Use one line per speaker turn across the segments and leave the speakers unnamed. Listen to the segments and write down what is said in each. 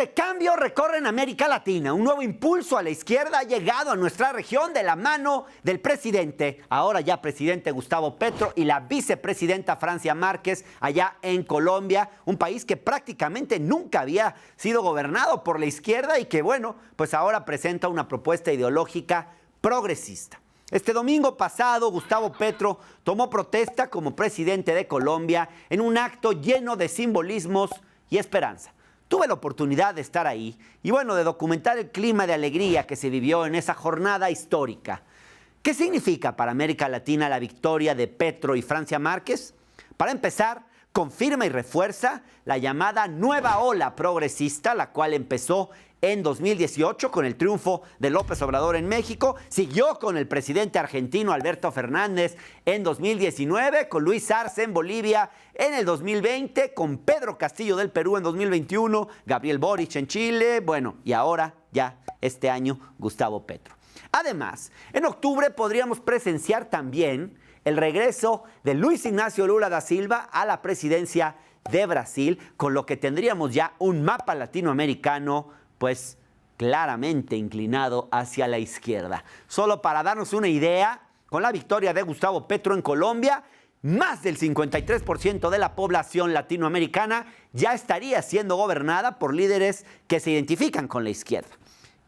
de cambio recorren América Latina. Un nuevo impulso a la izquierda ha llegado a nuestra región de la mano del presidente, ahora ya presidente Gustavo Petro, y la vicepresidenta Francia Márquez allá en Colombia, un país que prácticamente nunca había sido gobernado por la izquierda y que, bueno, pues ahora presenta una propuesta ideológica progresista. Este domingo pasado, Gustavo Petro tomó protesta como presidente de Colombia en un acto lleno de simbolismos y esperanza. Tuve la oportunidad de estar ahí y, bueno, de documentar el clima de alegría que se vivió en esa jornada histórica. ¿Qué significa para América Latina la victoria de Petro y Francia Márquez? Para empezar, confirma y refuerza la llamada nueva ola progresista, la cual empezó en 2018 con el triunfo de López Obrador en México, siguió con el presidente argentino Alberto Fernández en 2019, con Luis Arce en Bolivia en el 2020, con Pedro Castillo del Perú en 2021, Gabriel Boric en Chile, bueno, y ahora ya este año Gustavo Petro. Además, en octubre podríamos presenciar también el regreso de Luis Ignacio Lula da Silva a la presidencia de Brasil, con lo que tendríamos ya un mapa latinoamericano pues claramente inclinado hacia la izquierda. Solo para darnos una idea, con la victoria de Gustavo Petro en Colombia, más del 53% de la población latinoamericana ya estaría siendo gobernada por líderes que se identifican con la izquierda.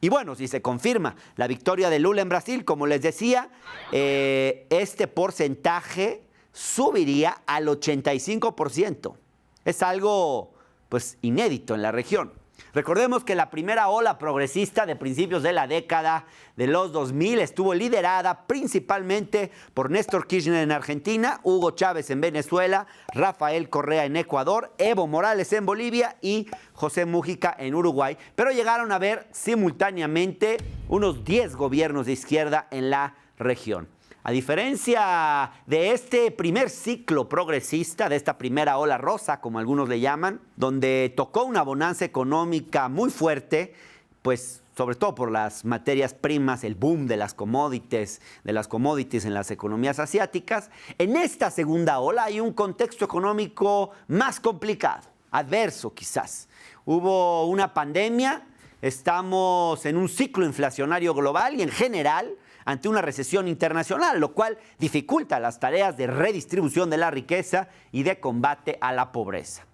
Y bueno, si se confirma la victoria de Lula en Brasil, como les decía, este porcentaje subiría al 85%. Es algo pues inédito en la región. Recordemos que la primera ola progresista de principios de la década de los 2000 estuvo liderada principalmente por Néstor Kirchner en Argentina, Hugo Chávez en Venezuela, Rafael Correa en Ecuador, Evo Morales en Bolivia y José Mújica en Uruguay. Pero llegaron a haber simultáneamente unos 10 gobiernos de izquierda en la región. A diferencia de este primer ciclo progresista, de esta primera ola rosa, como algunos le llaman, donde tocó una bonanza económica muy fuerte, pues sobre todo por las materias primas, el boom de las commodities en las economías asiáticas, en esta segunda ola hay un contexto económico más complicado, adverso quizás. Hubo una pandemia, estamos en un ciclo inflacionario global y en general ante una recesión internacional, lo cual dificulta las tareas de redistribución de la riqueza y de combate a la pobreza.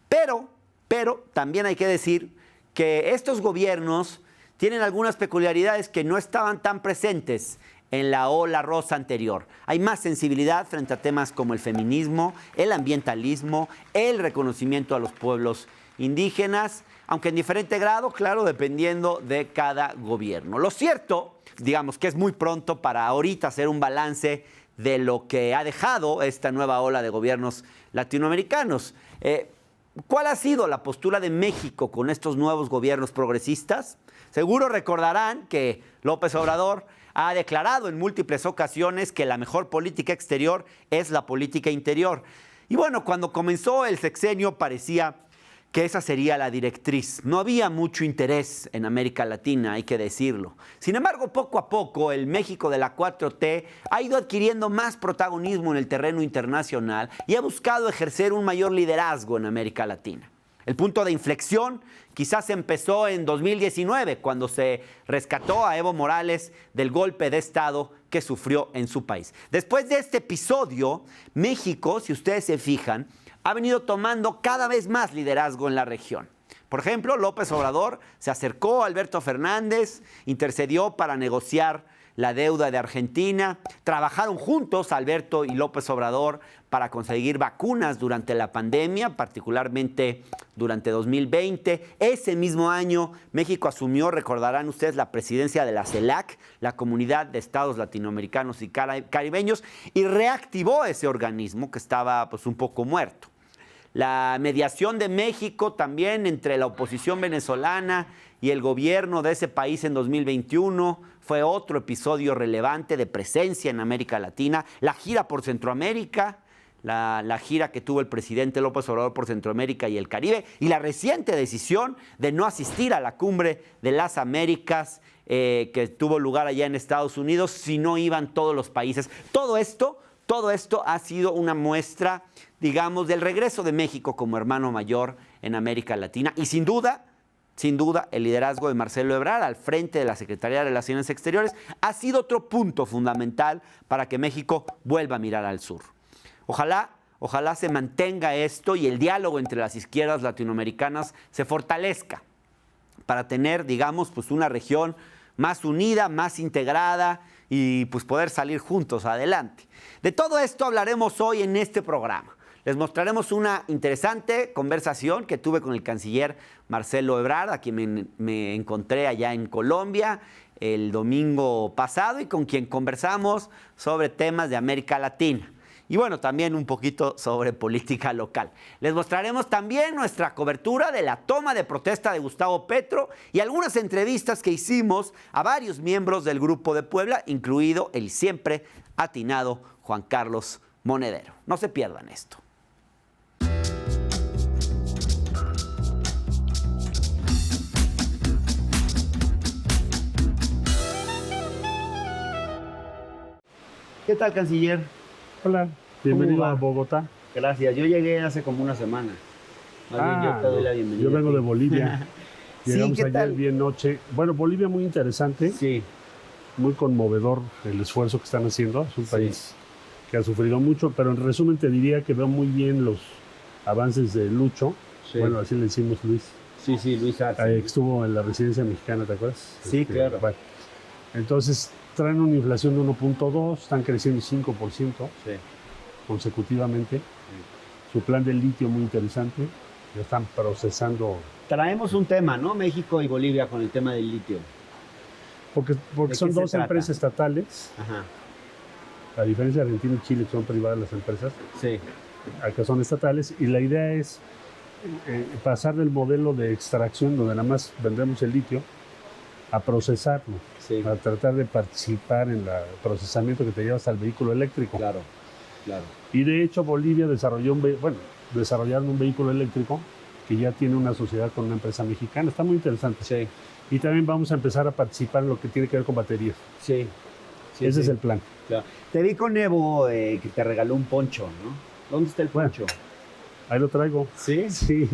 Pero también hay que decir que estos gobiernos tienen algunas peculiaridades que no estaban tan presentes en la ola rosa anterior. Hay más sensibilidad frente a temas como el feminismo, el ambientalismo, el reconocimiento a los pueblos indígenas, aunque en diferente grado, claro, dependiendo de cada gobierno. Lo cierto, digamos que es muy pronto para ahorita hacer un balance de lo que ha dejado esta nueva ola de gobiernos latinoamericanos. ¿Cuál ha sido la postura de México con estos nuevos gobiernos progresistas? Seguro recordarán que López Obrador ha declarado en múltiples ocasiones que la mejor política exterior es la política interior. Y bueno, cuando comenzó el sexenio parecía que esa sería la directriz. No había mucho interés en América Latina, hay que decirlo. Sin embargo, poco a poco, el México de la 4T ha ido adquiriendo más protagonismo en el terreno internacional y ha buscado ejercer un mayor liderazgo en América Latina. El punto de inflexión quizás empezó en 2019, cuando se rescató a Evo Morales del golpe de Estado que sufrió en su país. Después de este episodio, México, si ustedes se fijan, ha venido tomando cada vez más liderazgo en la región. Por ejemplo, López Obrador se acercó a Alberto Fernández, intercedió para negociar la deuda de Argentina, trabajaron juntos Alberto y López Obrador para conseguir vacunas durante la pandemia, particularmente durante 2020. Ese mismo año México asumió, recordarán ustedes, la presidencia de la CELAC, la Comunidad de Estados Latinoamericanos y Caribeños, y reactivó ese organismo que estaba pues un poco muerto. La mediación de México también entre la oposición venezolana y el gobierno de ese país en 2021 fue otro episodio relevante de presencia en América Latina. La gira por Centroamérica, la gira que tuvo el presidente López Obrador por Centroamérica y el Caribe, y la reciente decisión de no asistir a la Cumbre de las Américas que tuvo lugar allá en Estados Unidos si no iban todos los países. Todo esto ha sido una muestra, digamos, del regreso de México como hermano mayor en América Latina y sin duda sin duda, el liderazgo de Marcelo Ebrard al frente de la Secretaría de Relaciones Exteriores ha sido otro punto fundamental para que México vuelva a mirar al sur. Ojalá se mantenga esto y el diálogo entre las izquierdas latinoamericanas se fortalezca para tener, digamos, pues una región más unida, más integrada y pues poder salir juntos adelante. De todo esto hablaremos hoy en este programa. Les mostraremos una interesante conversación que tuve con el canciller Marcelo Ebrard, a quien me encontré allá en Colombia el domingo pasado y con quien conversamos sobre temas de América Latina. Y bueno, también un poquito sobre política local. Les mostraremos también nuestra cobertura de la toma de protesta de Gustavo Petro y algunas entrevistas que hicimos a varios miembros del Grupo de Puebla, incluido el siempre atinado Juan Carlos Monedero. No se pierdan esto. ¿Qué tal, canciller?
Hola, bienvenido a Bogotá.
Gracias, yo llegué hace como una semana. Más bien, yo te doy la bienvenida.
Yo vengo de Bolivia. Llegamos
¿qué
ayer
tal?
bien noche. Bueno, Bolivia muy interesante,
Sí,
muy conmovedor el esfuerzo que están haciendo. Es un país que ha sufrido mucho, pero en resumen te diría que veo muy bien los avances de Lucho.
Sí.
Bueno, así le decimos Luis.
sí, Luis Arce.
Estuvo en la residencia mexicana, ¿te acuerdas?
Sí, claro.
Bueno, entonces traen una inflación de 1.2, están creciendo 5%
Sí.
consecutivamente. Su plan de litio muy interesante. Ya están procesando.
Traemos un tema, ¿no? México y Bolivia con el tema del litio.
Porque
¿De
son
qué se
dos
trata?
empresas estatales,
Ajá,
a diferencia de Argentina y Chile, que son privadas las empresas,
sí,
acá son estatales, y la idea es pasar del modelo de extracción, donde nada más vendemos el litio, a procesarlo,
sí.
a tratar de participar en el procesamiento que te lleva hasta el vehículo eléctrico.
Claro.
Y de hecho Bolivia desarrollaron un vehículo eléctrico que ya tiene una sociedad con una empresa mexicana. Está muy interesante.
Sí,
Y también vamos a empezar a participar en lo que tiene que ver con baterías.
sí.
Ese es el plan.
Claro. Te vi con Evo que te regaló un poncho, ¿no? ¿Dónde está el
Bueno.
poncho?
Ahí lo traigo.
¿Sí?
Sí,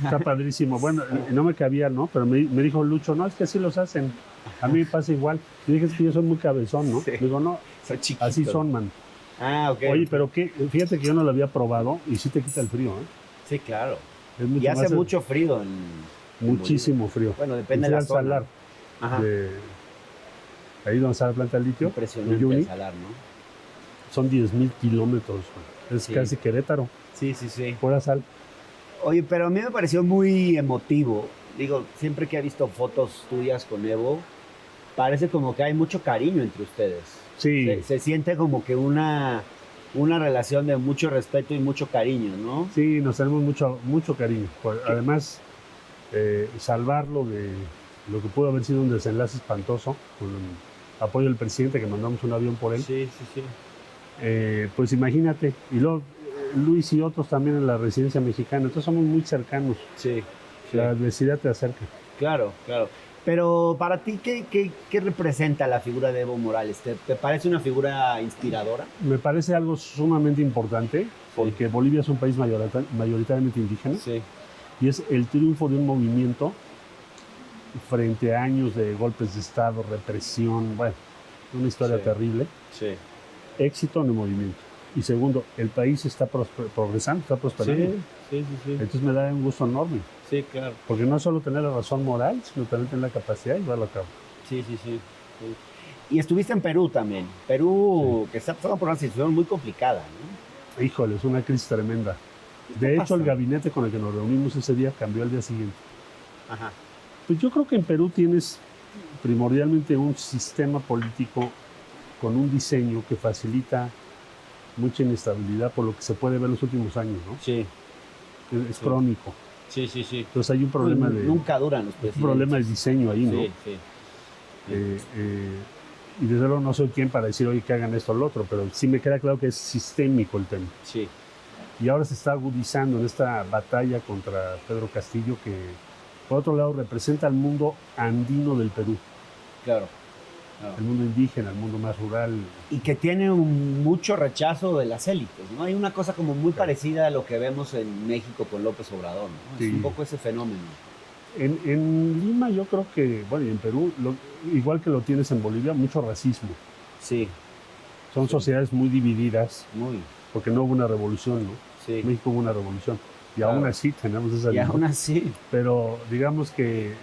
está padrísimo. Bueno, no me cabía, ¿no? Pero me dijo Lucho, no, es que así los hacen. A mí me pasa igual. Yo dije, es que yo soy muy cabezón, ¿no?
Sí.
Digo, no,
Soy chiquito.
así son, man.
Ah, ok.
Oye, pero fíjate que yo no lo había probado y sí te quita el frío, ¿eh?
Sí, claro.
Es mucho
Y hace
más-
mucho frío en
Muchísimo frío.
Bueno, depende
Y
de
fui
la
al
zona.
salar
Ajá.
ahí donde está la planta de litio,
Impresionante
de Uyuni,
el salar, ¿no?
son 10,000 kilómetros. Man. Es
Sí.
casi Querétaro,
Sí, sí, sí.
pura sal.
Oye, pero a mí me pareció muy emotivo. Digo, siempre que he visto fotos tuyas con Evo, parece como que hay mucho cariño entre ustedes.
Sí,
Se siente como que una relación de mucho respeto y mucho cariño, ¿no?
sí, nos tenemos mucho cariño. Pues, además, salvarlo de lo que pudo haber sido un desenlace espantoso, con el apoyo del presidente, que mandamos un avión por él.
Sí, sí, sí.
Pues imagínate, y luego Luis y otros también en la residencia mexicana, entonces somos muy cercanos.
Sí, sí.
La adversidad te acerca.
Claro, claro. Pero para ti, ¿qué representa la figura de Evo Morales? ¿Te parece una figura inspiradora?
Me parece algo sumamente importante, porque Bolivia es un país mayoritariamente indígena,
Sí,
y es el triunfo de un movimiento frente a años de golpes de Estado, represión, bueno, una historia
Sí.
terrible.
sí.
Éxito en el movimiento. Y segundo, el país está progresando, está prosperando.
Sí.
Entonces me da un gusto enorme,
Sí, claro.
porque no es solo tener la razón moral, sino también tener la capacidad de llevarlo a cabo.
Sí. Y estuviste en Perú también. Perú, que está pasando por una situación muy complicada, ¿no?
Híjole, es una crisis tremenda.
¿Qué
De hecho,
pasa?
el gabinete con el que nos reunimos ese día cambió al día siguiente.
Ajá.
Pues yo creo que en Perú tienes primordialmente un sistema político con un diseño que facilita mucha inestabilidad por lo que se puede ver en los últimos años, ¿no?
Sí,
Es
Sí.
crónico.
sí.
Entonces hay un problema
Nunca duran los
un
presidentes.
problema de diseño ahí, ¿no?
Sí.
Y desde luego no soy quien para decir, oye, que hagan esto o lo otro, pero sí me queda claro que es sistémico el tema.
Sí.
Y ahora se está agudizando en esta batalla contra Pedro Castillo, que por otro lado representa al mundo andino del Perú,
Claro.
el mundo indígena, el mundo más rural.
Y que tiene mucho rechazo de las élites, ¿no? Hay una cosa como muy parecida a lo que vemos en México con López Obrador, ¿no?
Sí.
Es un poco ese fenómeno.
En Lima yo creo que, bueno, y en Perú, igual que lo tienes en Bolivia, mucho racismo.
Sí.
Son sociedades muy divididas,
Muy.
porque no hubo una revolución, ¿no?
Sí.
México hubo una revolución. Y
Claro.
aún así tenemos esa
Y
división.
aún así.
Pero digamos que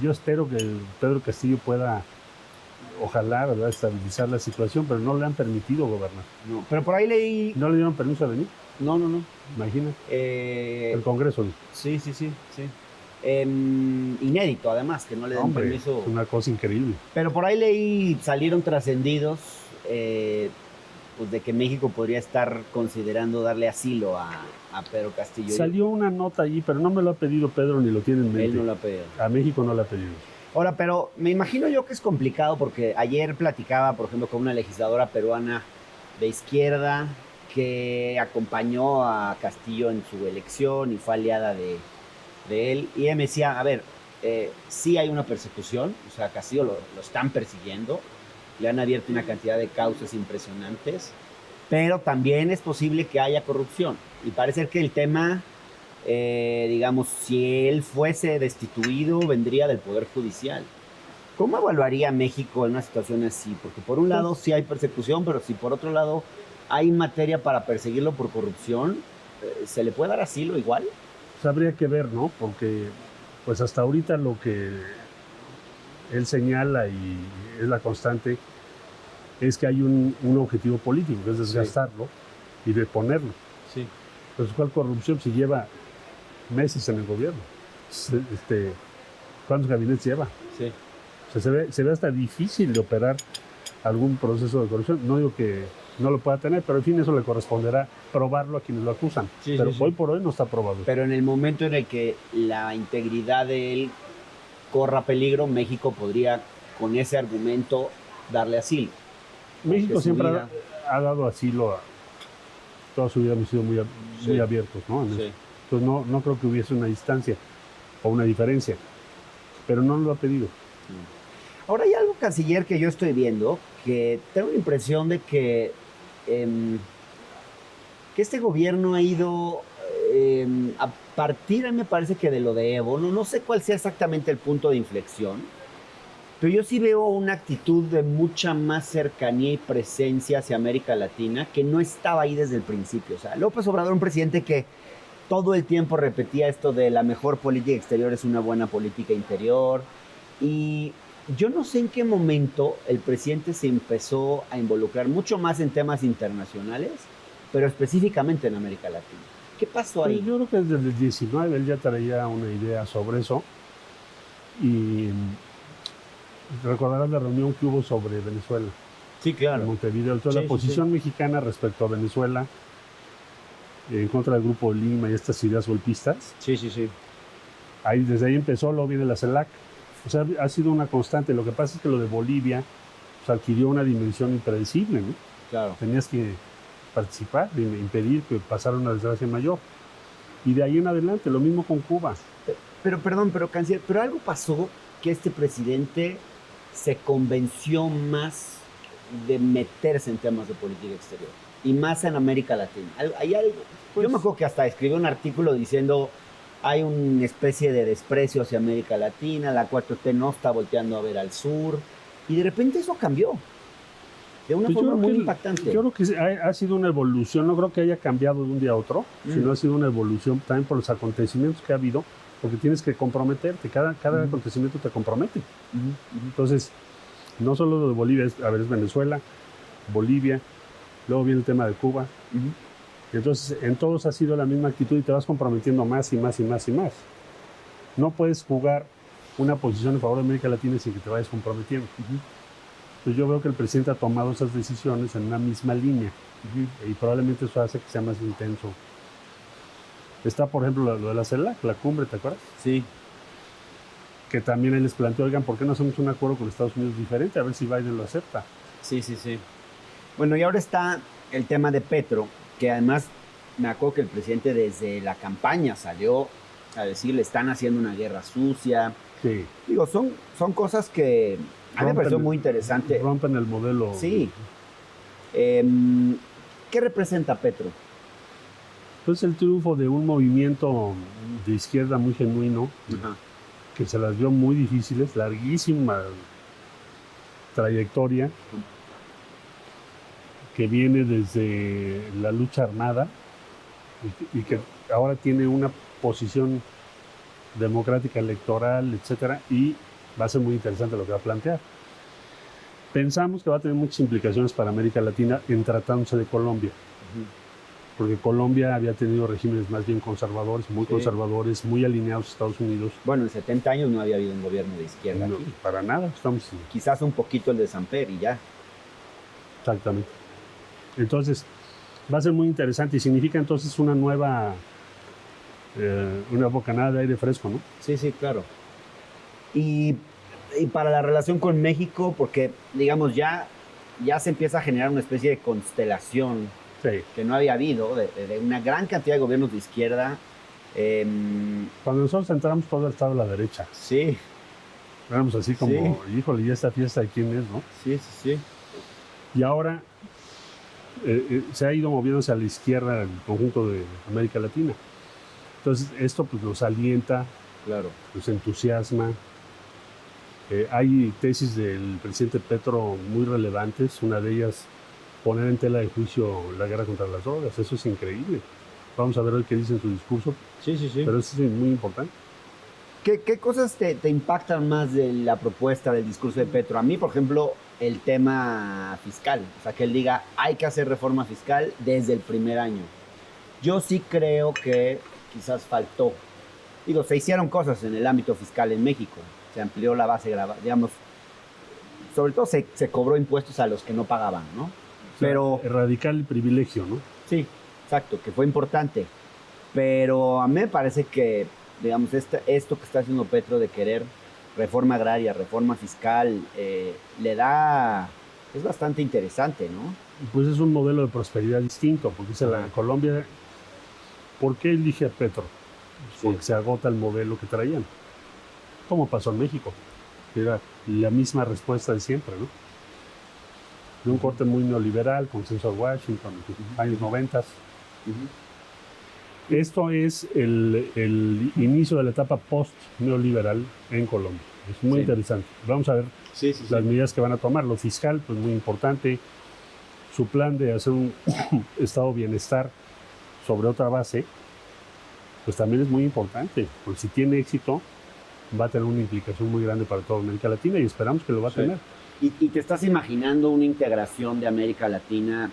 yo espero que Pedro Castillo pueda, ojalá, ¿verdad?, estabilizar la situación, pero no le han permitido gobernar.
No. Pero por ahí leí.
No le dieron permiso a venir,
No.
imagínate. El Congreso.
Sí. Inédito, además, que no le den
Hombre,
permiso.
es una cosa increíble.
Pero por ahí leí, salieron trascendidos, pues de que México podría estar considerando darle asilo a Pedro Castillo.
Salió una nota allí, pero no me lo ha pedido Pedro ni lo tiene en mente.
Él no lo ha pedido.
A México no lo ha pedido.
Ahora, pero me imagino yo que es complicado porque ayer platicaba, por ejemplo, con una legisladora peruana de izquierda que acompañó a Castillo en su elección y fue aliada de él. Y ella me decía, a ver, sí hay una persecución, o sea, Castillo lo están persiguiendo, le han abierto una cantidad de causas impresionantes, pero también es posible que haya corrupción. Y parece que el tema, digamos, si él fuese destituido, vendría del Poder Judicial. ¿Cómo evaluaría México en una situación así? Porque por un lado sí hay persecución, pero si por otro lado hay materia para perseguirlo por corrupción, ¿se le puede dar asilo igual?
Pues habría que ver, ¿no? Porque pues hasta ahorita lo que él señala y es la constante es que hay un objetivo político, que es desgastarlo y deponerlo.
Sí.
Pues ¿cuál corrupción si lleva meses en el gobierno? ¿Cuántos gabinetes lleva?
Sí.
O sea, se ve hasta difícil de operar algún proceso de corrupción. No digo que no lo pueda tener, pero en fin, eso le corresponderá probarlo a quienes lo acusan.
Sí,
pero
sí.
hoy por hoy no está probado.
Pero en el momento en el que la integridad de él corra peligro, México podría, con ese argumento, darle asilo.
México siempre ha dado asilo toda su vida, hemos sido muy abiertos, ¿no?
Sí.
Entonces no creo que hubiese una distancia o una diferencia, pero no lo ha pedido.
Ahora hay algo, canciller, que yo estoy viendo, que tengo la impresión de que este gobierno ha ido a partir, me parece que de lo de Evo, no sé cuál sea exactamente el punto de inflexión, pero yo sí veo una actitud de mucha más cercanía y presencia hacia América Latina que no estaba ahí desde el principio. O sea, López Obrador, un presidente que todo el tiempo repetía esto de la mejor política exterior es una buena política interior, y yo no sé en qué momento el presidente se empezó a involucrar mucho más en temas internacionales, pero específicamente en América Latina. ¿Qué pasó ahí?
Pues yo creo que desde el 19 él ya traía una idea sobre eso, y recordarás la reunión que hubo sobre Venezuela.
Sí, claro.
En Montevideo. Entonces la posición mexicana respecto a Venezuela, en contra del Grupo de Lima y estas ideas golpistas.
Sí.
Desde ahí empezó, luego viene la CELAC. O sea, ha sido una constante. Lo que pasa es que lo de Bolivia pues, adquirió una dimensión impredecible, ¿no?
Claro.
Tenías que participar, impedir que pasara una desgracia mayor. Y de ahí en adelante, lo mismo con Cuba.
Pero canciller, pero algo pasó que este presidente se convenció más de meterse en temas de política exterior y más en América Latina. Hay algo. Yo me acuerdo que hasta escribió un artículo diciendo hay una especie de desprecio hacia América Latina, la 4T no está volteando a ver al sur, y de repente eso cambió de una forma muy impactante.
Yo creo que ha sido una evolución, no creo que haya cambiado de un día a otro, sino ha sido una evolución también por los acontecimientos que ha habido, porque tienes que comprometerte, cada acontecimiento te compromete. Entonces, no solo lo de Bolivia, es Venezuela, Bolivia, luego viene el tema de Cuba. Entonces, en todos ha sido la misma actitud y te vas comprometiendo más y más y más y más. No puedes jugar una posición en favor de América Latina sin que te vayas comprometiendo. Entonces, yo veo que el presidente ha tomado esas decisiones en una misma línea y probablemente eso hace que sea más intenso. Está, por ejemplo, lo de la CELAC, la cumbre, ¿te acuerdas?
Sí.
Que también él les planteó, oigan, ¿por qué no hacemos un acuerdo con Estados Unidos diferente? A ver si Biden lo acepta.
Sí. Bueno, y ahora está el tema de Petro, que además me acuerdo que el presidente desde la campaña salió a decir, le están haciendo una guerra sucia.
Sí.
Digo, son cosas que a mí me pareció muy interesante.
Rompen el modelo.
Sí. ¿Qué representa Petro?
Pues el triunfo de un movimiento de izquierda muy genuino, que se las vio muy difíciles, larguísima trayectoria, que viene desde la lucha armada y que ahora tiene una posición democrática electoral, etcétera, y va a ser muy interesante lo que va a plantear. Pensamos que va a tener muchas implicaciones para América Latina en tratándose de Colombia, porque Colombia había tenido regímenes más bien conservadores, muy conservadores, muy alineados a Estados Unidos.
Bueno, en 70 años no había habido un gobierno de izquierda
No,
aquí.
para nada, estamos...
Quizás un poquito el de Samper y ya.
Exactamente. Entonces, va a ser muy interesante y significa entonces una nueva bocanada de aire fresco, ¿no?
Sí, sí, claro. Y para la relación con México, porque, digamos, ya se empieza a generar una especie de constelación que no había habido, de una gran cantidad de gobiernos de izquierda.
Cuando nosotros entramos, todo estaba a la derecha.
Sí.
Éramos así como, híjole, ¿y esta fiesta de quién es, no?
Sí, sí, sí.
Y ahora se ha ido moviéndose a la izquierda el conjunto de América Latina. Entonces, esto pues nos alienta,
claro,
nos entusiasma. Hay tesis del presidente Petro muy relevantes, una de ellas, poner en tela de juicio la guerra contra las drogas. Eso es increíble. Vamos a ver hoy qué dice en su discurso.
Sí, sí, sí.
Pero eso es muy importante.
¿Qué cosas te impactan más de la propuesta del discurso de Petro? A mí, por ejemplo, el tema fiscal. O sea, que él diga, hay que hacer reforma fiscal desde el primer año. Yo sí creo que quizás faltó. Digo, se hicieron cosas en el ámbito fiscal en México. Se amplió la base, digamos, sobre todo se cobró impuestos a los que no pagaban, ¿no?
O sea,
pero
erradicar el privilegio, ¿no?
Sí, exacto, que fue importante. Pero a mí me parece que, digamos, esto que está haciendo Petro de querer reforma agraria, reforma fiscal, es bastante interesante, ¿no?
Pues es un modelo de prosperidad distinto, porque dice la Colombia, ¿por qué elige a Petro? Porque se agota el modelo que traían. Como pasó en México. Era la misma respuesta de siempre, ¿no? De un corte muy neoliberal, consenso de Washington, años 90. Esto es el inicio de la etapa post-neoliberal en Colombia. Es muy interesante. Vamos a ver las medidas que van a tomar. Lo fiscal, pues muy importante. Su plan de hacer un estado de bienestar sobre otra base, pues también es muy importante. Porque si tiene éxito, va a tener una implicación muy grande para toda América Latina y esperamos que lo va a tener.
¿Y te estás imaginando una integración de América Latina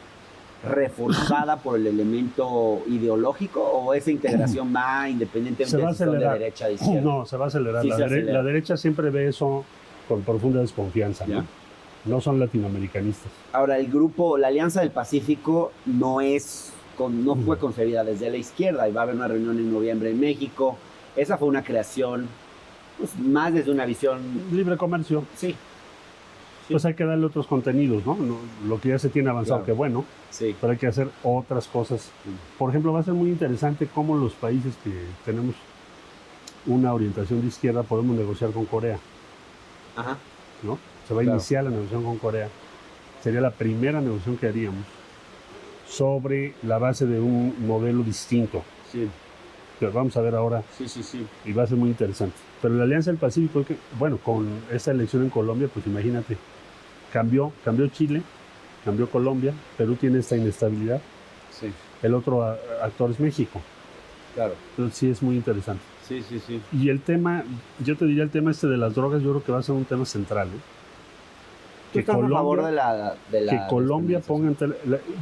reforzada por el elemento ideológico o esa integración va independientemente de si son de derecha o de izquierda?
No, se va a acelerar. La derecha siempre ve eso con profunda desconfianza, ¿no? No son latinoamericanistas.
Ahora, el grupo, la Alianza del Pacífico no fue concebida desde la izquierda y va a haber una reunión en noviembre en México. Esa fue una creación pues, más desde una visión...
Libre comercio.
Sí.
Pues hay que darle otros contenidos, ¿no? Lo que ya se tiene avanzado, que bueno, pero hay que hacer otras cosas. Por ejemplo, va a ser muy interesante cómo los países que tenemos una orientación de izquierda podemos negociar con Corea.
Ajá.
¿No? Se va a iniciar la negociación con Corea. Sería la primera negociación que haríamos sobre la base de un modelo distinto.
Sí.
Que vamos a ver ahora.
Sí.
Y va a ser muy interesante. Pero la Alianza del Pacífico, bueno, con esta elección en Colombia, pues imagínate, cambió Chile, cambió Colombia, Perú tiene esta inestabilidad.
Sí.
El otro actor es México.
Claro.
Entonces sí es muy interesante.
Sí.
Y el tema, yo te diría el tema de las drogas, yo creo que va a ser un tema central, ¿eh?
¿Tú estás a favor de la
que Colombia ponga ante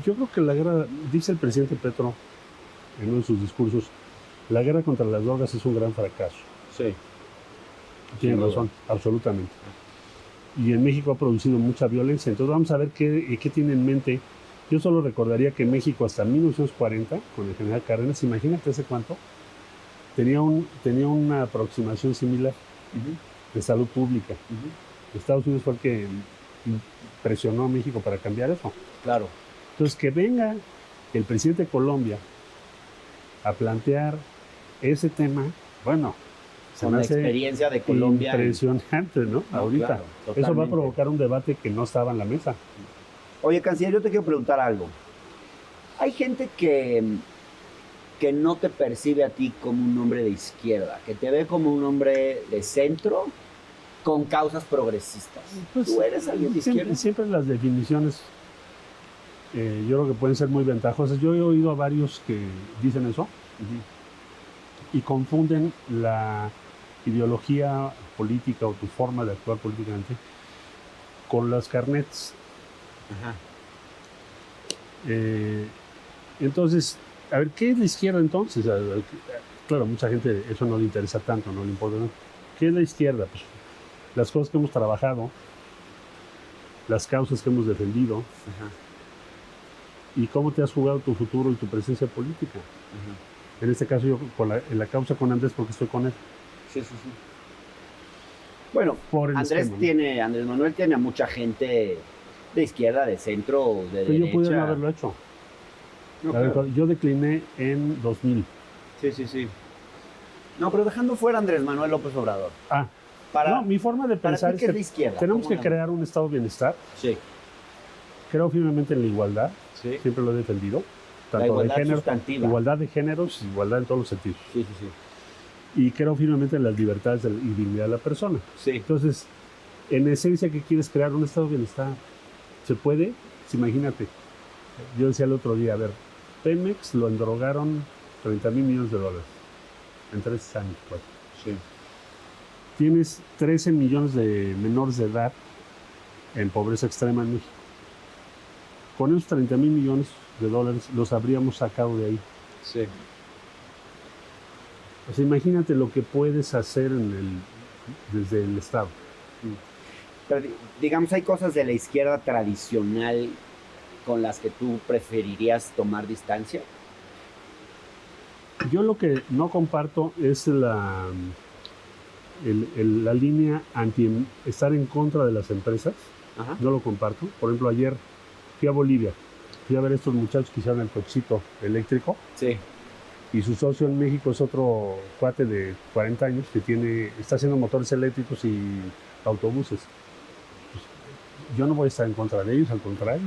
yo creo que la guerra, dice el presidente Petro en uno de sus discursos, la guerra contra las drogas es un gran fracaso.
Sí.
Tiene razón, absolutamente. Y en México ha producido mucha violencia. Entonces vamos a ver qué tiene en mente. Yo solo recordaría que México hasta 1940, con el general Cárdenas, imagínate hace cuánto, tenía una aproximación similar de salud pública. Estados Unidos fue el que presionó a México para cambiar eso.
Claro.
Entonces que venga el presidente de Colombia a plantear ese tema, bueno,
con la experiencia de Colombia.
Impresionante, ¿no? Ahorita.
Claro,
eso va a provocar un debate que no estaba en la mesa.
Oye, canciller, yo te quiero preguntar algo. Hay gente que que no te percibe a ti como un hombre de izquierda, que te ve como un hombre de centro con causas progresistas?
Pues,
¿Tú eres alguien de izquierda?
Siempre las definiciones yo creo que pueden ser muy ventajosas. Yo he oído a varios que dicen eso y confunden la ideología política o tu forma de actuar políticamente con las carnets.
Ajá.
Entonces, a ver, ¿qué es la izquierda entonces? Claro, mucha gente eso no le interesa tanto, no le importa. ¿No? ¿Qué es la izquierda? Pues las cosas que hemos trabajado, las causas que hemos defendido.
Ajá.
Y cómo te has jugado tu futuro y tu presencia política. Uh-huh. En este caso yo en la causa con Andrés porque estoy con él.
Sí. Bueno, Andrés Manuel tiene a mucha gente de izquierda, de centro, de derecha.
Yo pude no haberlo hecho. No, claro. Yo decliné en 2000.
Sí. No, pero dejando fuera a Andrés Manuel López Obrador.
No, mi forma de pensar es que
de izquierda,
tenemos que crear un estado de bienestar.
Sí.
Creo firmemente en la igualdad.
Sí.
Siempre lo he defendido.
Tanto la igualdad de género, sustantiva.
Igualdad de géneros, igualdad en todos los sentidos.
Sí.
Y creo firmemente en las libertades y dignidad de la persona.
Sí.
Entonces, en esencia, ¿qué quieres crear? Un estado de bienestar. ¿Se puede? Pues imagínate. Yo decía el otro día, a ver, Pemex lo endrogaron $30,000 millones en 3 años. 4.
Sí.
Tienes 13 millones de menores de edad en pobreza extrema en México. Con esos $30,000 millones los habríamos sacado de ahí.
Sí.
O sea, imagínate lo que puedes hacer desde el Estado.
Pero, digamos, hay cosas de la izquierda tradicional con las que tú preferirías tomar distancia.
Yo lo que no comparto es la línea estar en contra de las empresas.
Ajá.
No lo comparto. Por ejemplo, ayer fui a Bolivia. Fui a ver a estos muchachos que hicieron el cochito eléctrico.
Sí.
Y su socio en México es otro cuate de 40 años que está haciendo motores eléctricos y autobuses. Pues, yo no voy a estar en contra de ellos, al contrario.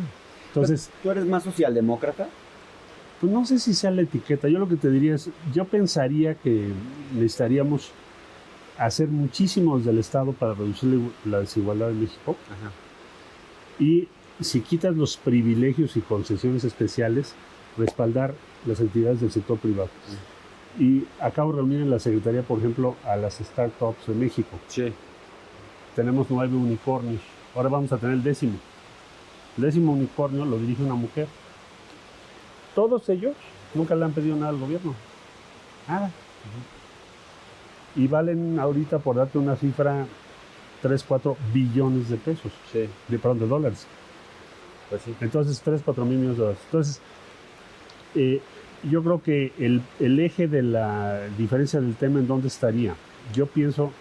Entonces,
¿tú eres más socialdemócrata?
Pues no sé si sea la etiqueta. Yo lo que te diría es, yo pensaría que necesitaríamos hacer muchísimo desde el Estado para reducir la desigualdad en México.
Ajá.
Y si quitas los privilegios y concesiones especiales, respaldar las actividades del sector privado. Y acabo de reunir en la Secretaría, por ejemplo, a las startups de México.
Sí.
Tenemos 9 unicornios. Ahora vamos a tener el 10º. El 10º unicornio lo dirige una mujer. Todos ellos nunca le han pedido nada al gobierno. Nada. Y valen ahorita, por darte una cifra, 3-4 billones de pesos.
Sí.
De dólares.
Pues sí.
Entonces, 3-4 mil millones de dólares. Entonces, yo creo que el eje de la diferencia del tema en dónde estaría. Yo pienso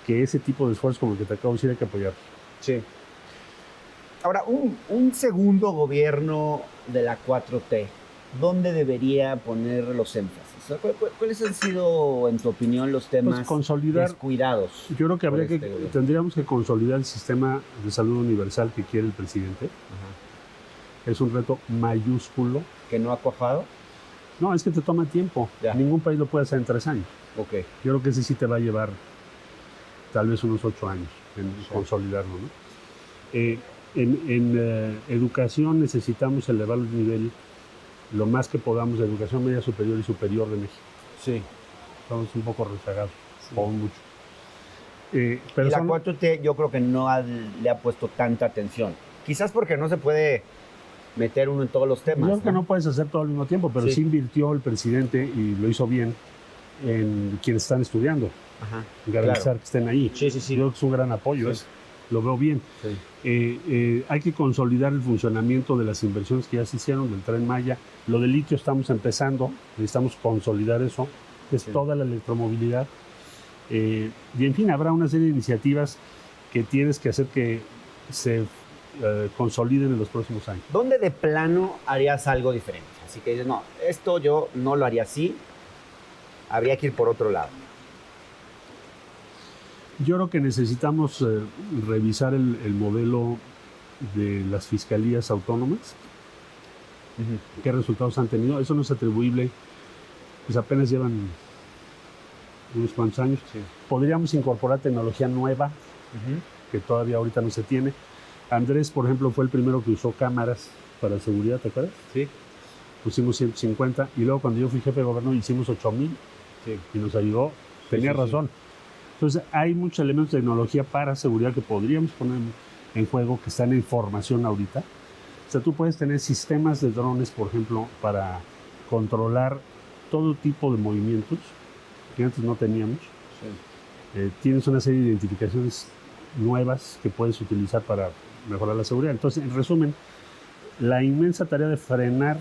que ese tipo de esfuerzos como el que te acabo de decir hay que apoyar.
Sí. Ahora, un segundo gobierno de la 4T, ¿dónde debería poner los énfasis? ¿Cuáles han sido, en tu opinión, los temas descuidados?
Yo creo que tendríamos que consolidar el sistema de salud universal que quiere el presidente. Ajá. Es un reto mayúsculo.
¿Que no ha cuajado?
No, es que te toma tiempo. Ya. Ningún país lo puede hacer en 3 años.
Okay.
Yo creo que ese sí te va a llevar tal vez unos 8 años en consolidarlo, ¿no? En educación necesitamos elevar el nivel lo más que podamos de educación media superior y superior de México.
Sí.
Estamos un poco rezagados, o mucho.
Pero y la 4T yo creo que no le ha puesto tanta atención. Quizás porque no se puede meter uno en todos los temas.
Yo creo que no puedes hacer todo al mismo tiempo, pero sí invirtió el presidente, y lo hizo bien, en quienes están estudiando.
Ajá,
garantizar que estén ahí.
Sí.
Yo creo que es un gran apoyo.
Sí.
Lo veo bien.
Sí.
Hay que consolidar el funcionamiento de las inversiones que ya se hicieron, del Tren Maya. Lo del litio estamos empezando, necesitamos consolidar eso. Es toda la electromovilidad. Y en fin, habrá una serie de iniciativas que tienes que hacer que se consoliden en los próximos años.
¿Dónde de plano harías algo diferente? Así que dices, no, esto yo no lo haría así, habría que ir por otro lado.
Yo creo que necesitamos revisar el modelo de las fiscalías autónomas. ¿Qué resultados han tenido? Eso no es atribuible pues apenas llevan unos cuantos años.
Sí.
Podríamos incorporar tecnología nueva, que todavía ahorita no se tiene. Andrés, por ejemplo, fue el primero que usó cámaras para seguridad, ¿te acuerdas?
Sí.
Pusimos 150 y luego cuando yo fui jefe de gobierno hicimos 8,000 y nos ayudó. Tenía razón. Entonces hay muchos elementos de tecnología para seguridad que podríamos poner en juego, que están en formación ahorita. O sea, tú puedes tener sistemas de drones, por ejemplo, para controlar todo tipo de movimientos que antes no teníamos. Tienes una serie de identificaciones nuevas que puedes utilizar para mejorar la seguridad. Entonces, en resumen, la inmensa tarea de frenar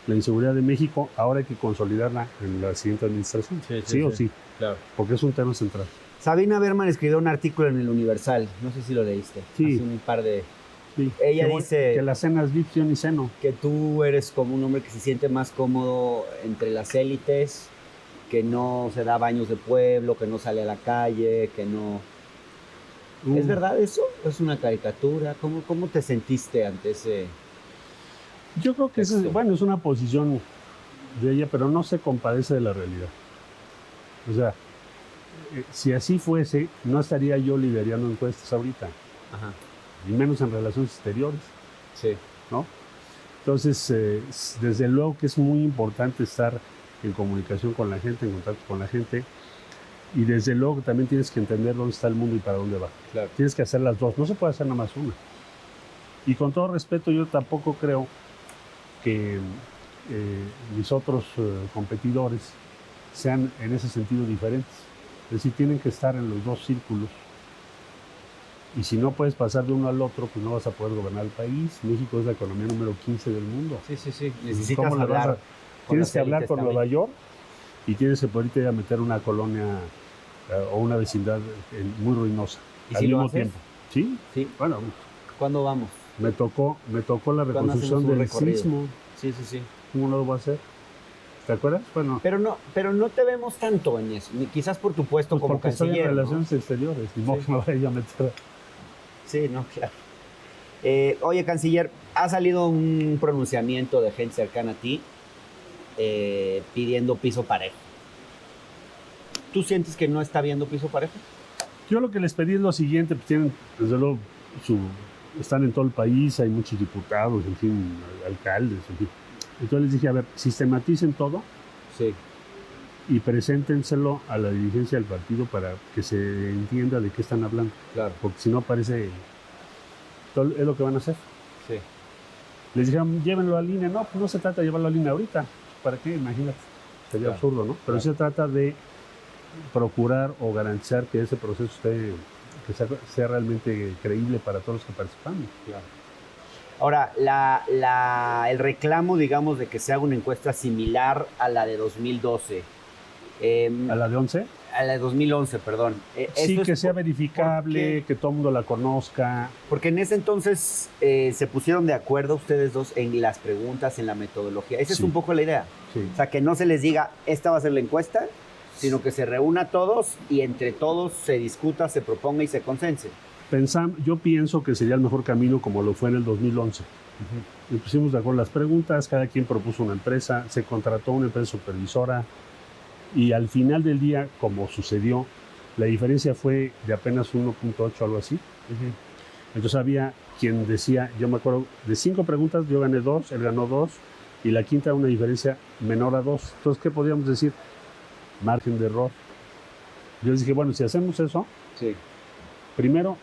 la inseguridad de México ahora hay que consolidarla en la siguiente administración. Sí o sí.
Claro.
Porque es un tema central.
Sabina Berman escribió un artículo en el Universal, no sé si lo leíste,
sí.
Hace un par de...
Sí.
Ella dice
que las cenas VIP yo ni ceno.
que tú eres como un hombre que se siente más cómodo entre las élites, que no se da baños de pueblo, que no sale a la calle, que no... ¿Es verdad eso? ¿Es una caricatura? ¿Cómo te sentiste ante ese...?
Yo creo que es una posición de ella, pero no se compadece de la realidad. O sea, si así fuese, no estaría yo liderando encuestas ahorita.
Ajá.
Y menos en relaciones exteriores.
Sí.
¿No? Entonces, desde luego que es muy importante estar en comunicación con la gente, en contacto con la gente. Y desde luego que también tienes que entender dónde está el mundo y para dónde va.
Claro.
Tienes que hacer las dos. No se puede hacer nada más una. Y con todo respeto, yo tampoco creo que mis otros competidores sean en ese sentido diferentes. Es decir, tienen que estar en los dos círculos. Y si no puedes pasar de uno al otro, pues no vas a poder gobernar el país. México es la economía número 15 del mundo.
Sí. Necesitas
¿Cómo
hablar.
Tienes que hablar con Nueva York y tienes que poder ir a meter una colonia o una vecindad muy ruinosa.
¿Y
al
si lo
mismo
haces?
tiempo. ¿Sí?
Sí.
Bueno,
¿Cuándo vamos?
me tocó la reconstrucción del sismo.
Sí.
¿Cómo no lo voy a hacer? ¿Te acuerdas? Bueno,
Pero no te vemos tanto en eso. Quizás por tu puesto
pues
como
porque estoy
canciller,
en
¿no?
relaciones exteriores. Ni modo que me vaya a meter.
Sí, no, claro. Oye, canciller, ha salido un pronunciamiento de gente cercana a ti pidiendo piso parejo. ¿Tú sientes que no está habiendo piso parejo?
Yo lo que les pedí es lo siguiente, pues tienen, desde luego, están en todo el país, hay muchos diputados, en fin, alcaldes, en fin. Entonces les dije, a ver, sistematicen todo y preséntenselo a la dirigencia del partido para que se entienda de qué están hablando.
Claro.
Porque si no parece... Es lo que van a hacer.
Sí.
Les dijeron, llévenlo a la línea. No, pues no se trata de llevarlo a la línea ahorita. ¿Para qué? Imagínate. Sería absurdo, ¿no? Pero se trata de procurar o garantizar que ese proceso sea realmente creíble para todos los que participamos.
Claro. Ahora, el reclamo, digamos, de que se haga una encuesta similar a la de 2012.
¿A la de 11?
A la de 2011, perdón.
Sí, que sea verificable, que todo el mundo la conozca.
Porque en ese entonces se pusieron de acuerdo ustedes dos en las preguntas, en la metodología. Esa es un poco la idea.
Sí.
O sea, que no se les diga, esta va a ser la encuesta, sino que se reúna todos y entre todos se discuta, se proponga y se consense.
Yo pienso que sería el mejor camino como lo fue en el 2011. Nos pusimos de acuerdo las preguntas, cada quien propuso una empresa, se contrató una empresa supervisora y al final del día, como sucedió, la diferencia fue de apenas 1.8, algo así. Entonces había quien decía, yo me acuerdo, de 5 preguntas yo gané 2, él ganó 2 y la quinta una diferencia menor a 2. Entonces, ¿qué podríamos decir? Margen de error. Yo les dije, bueno, si hacemos eso, primero,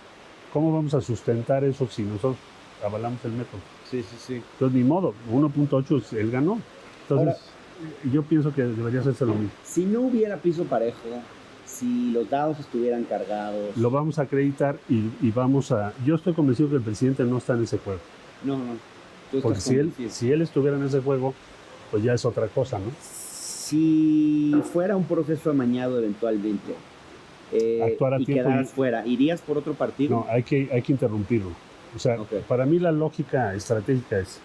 ¿cómo vamos a sustentar eso si nosotros avalamos el método?
Sí.
Entonces, ni modo, 1.8 él ganó. Entonces, yo pienso que debería hacerse lo mismo.
Si no hubiera piso parejo, si los dados estuvieran cargados...
Lo vamos a acreditar y vamos a... Yo estoy convencido que el presidente no está en ese juego.
No.
Porque si él estuviera en ese juego, pues ya es otra cosa, ¿no?
Si fuera un proceso amañado eventualmente
actuar a
y
tiempo
quedaras fuera, ¿irías por otro partido?
No, hay que interrumpirlo. O sea, para mí la lógica estratégica es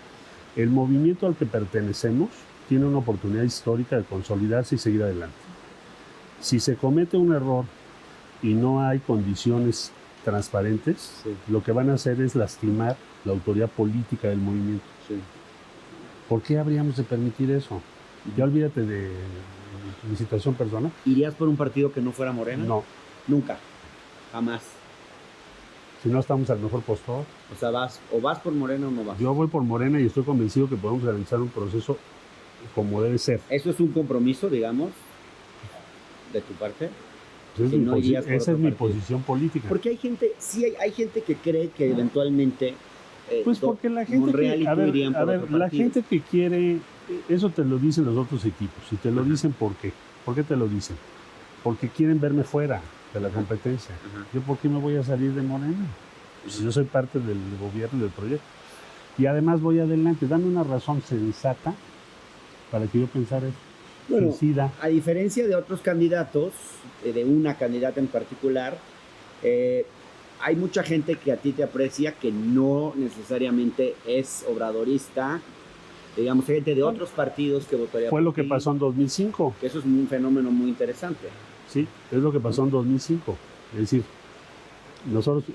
el movimiento al que pertenecemos tiene una oportunidad histórica de consolidarse y seguir adelante. Si se comete un error y no hay condiciones transparentes, lo que van a hacer es lastimar la autoridad política del movimiento. ¿Por qué habríamos de permitir eso? Ya olvídate de mi situación personal.
¿Irías por un partido que no fuera Morena?
No,
Nunca, jamás.
si no estamos al mejor postor.
O sea, vas por Morena o no vas.
Yo voy por Morena y estoy convencido que podemos realizar un proceso como debe ser.
¿Eso es un compromiso, digamos, de tu parte?
Pues
que no irías por
esa
otro
es mi
partido.
posición política.
Porque hay gente, hay gente que cree que eventualmente
Pues porque la gente
Monreal y
que, a
tú
ver,
irían por otro
la
partido.
gente que quiere, eso te lo dicen los otros equipos, y te lo dicen ¿por qué? ¿Por qué te lo dicen? Porque quieren verme fuera de la competencia.
Ajá.
¿Yo por qué me voy a salir de Morena? Pues yo soy parte del gobierno y del proyecto. Y además voy adelante, dame una razón sensata para que yo pensara esto.
Bueno,
Suicida.
a diferencia de otros candidatos, de una candidata en particular, hay mucha gente que a ti te aprecia que no necesariamente es obradorista. Digamos, hay gente de otros partidos que votaría
Fue
por
lo que
ti,
pasó en 2005.
que eso es un fenómeno muy interesante.
Sí, es lo que pasó en 2005. Es decir,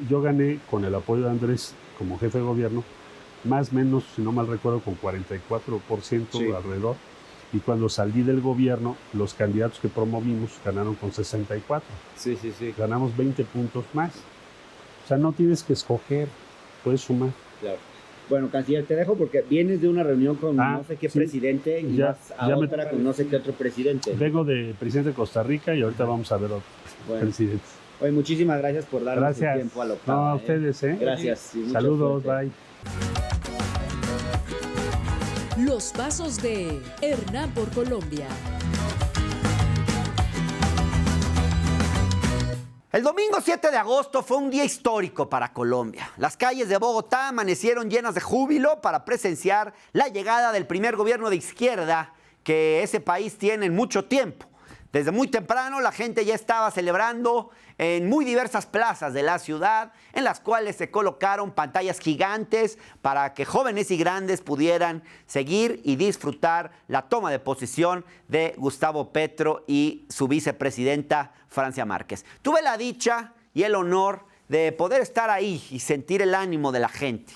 yo gané con el apoyo de Andrés como jefe de gobierno, más o menos, si no mal recuerdo, con 44%
Sí.
alrededor. Y cuando salí del gobierno, los candidatos que promovimos ganaron con 64.
Sí.
Ganamos 20 puntos más. O sea, no tienes que escoger, puedes sumar.
Claro. Bueno, canciller, te dejo porque vienes de una reunión con no sé qué
sí.
presidente y
Ya-
vas a
ya me-
otra con no sé qué otro presidente.
Vengo de presidente de Costa Rica y ahorita vamos a ver otros
Bueno,
presidentes.
oye, muchísimas gracias por darnos el
Gracias.
tiempo a la
No,
octava.
a ustedes, ¿eh?
Gracias. y mucha
Saludos,
suerte.
bye.
Los pasos de Hernán por Colombia.
El domingo 7 de agosto fue un día histórico para Colombia. Las calles de Bogotá amanecieron llenas de júbilo para presenciar la llegada del primer gobierno de izquierda que ese país tiene en mucho tiempo. Desde muy temprano la gente ya estaba celebrando en muy diversas plazas de la ciudad, en las cuales se colocaron pantallas gigantes para que jóvenes y grandes pudieran seguir y disfrutar la toma de posesión de Gustavo Petro y su vicepresidenta Francia Márquez. Tuve la dicha y el honor de poder estar ahí y sentir el ánimo de la gente.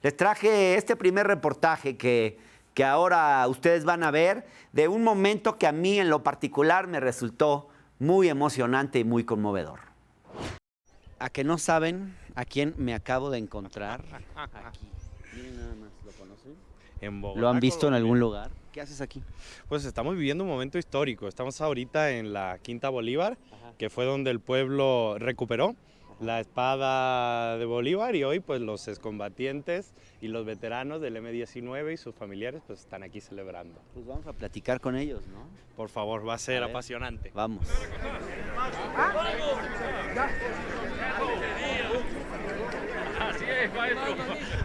Les traje este primer reportaje que ahora ustedes van a ver, de un momento que a mí en lo particular me resultó muy emocionante y muy conmovedor. ¿A que no saben a quién me acabo de encontrar aquí? Miren nada más, ¿lo conocen?
En Bogotá,
¿Lo han visto en
Colombia.
algún lugar? ¿Qué haces aquí?
Pues estamos viviendo un momento histórico. Estamos ahorita en la Quinta Bolívar, que fue donde el pueblo recuperó la espada de Bolívar, y hoy pues los excombatientes y los veteranos del M-19 y sus familiares pues están aquí celebrando.
Pues vamos a platicar con ellos, ¿no?
Por favor, va a ser
A ver.
apasionante.
Vamos.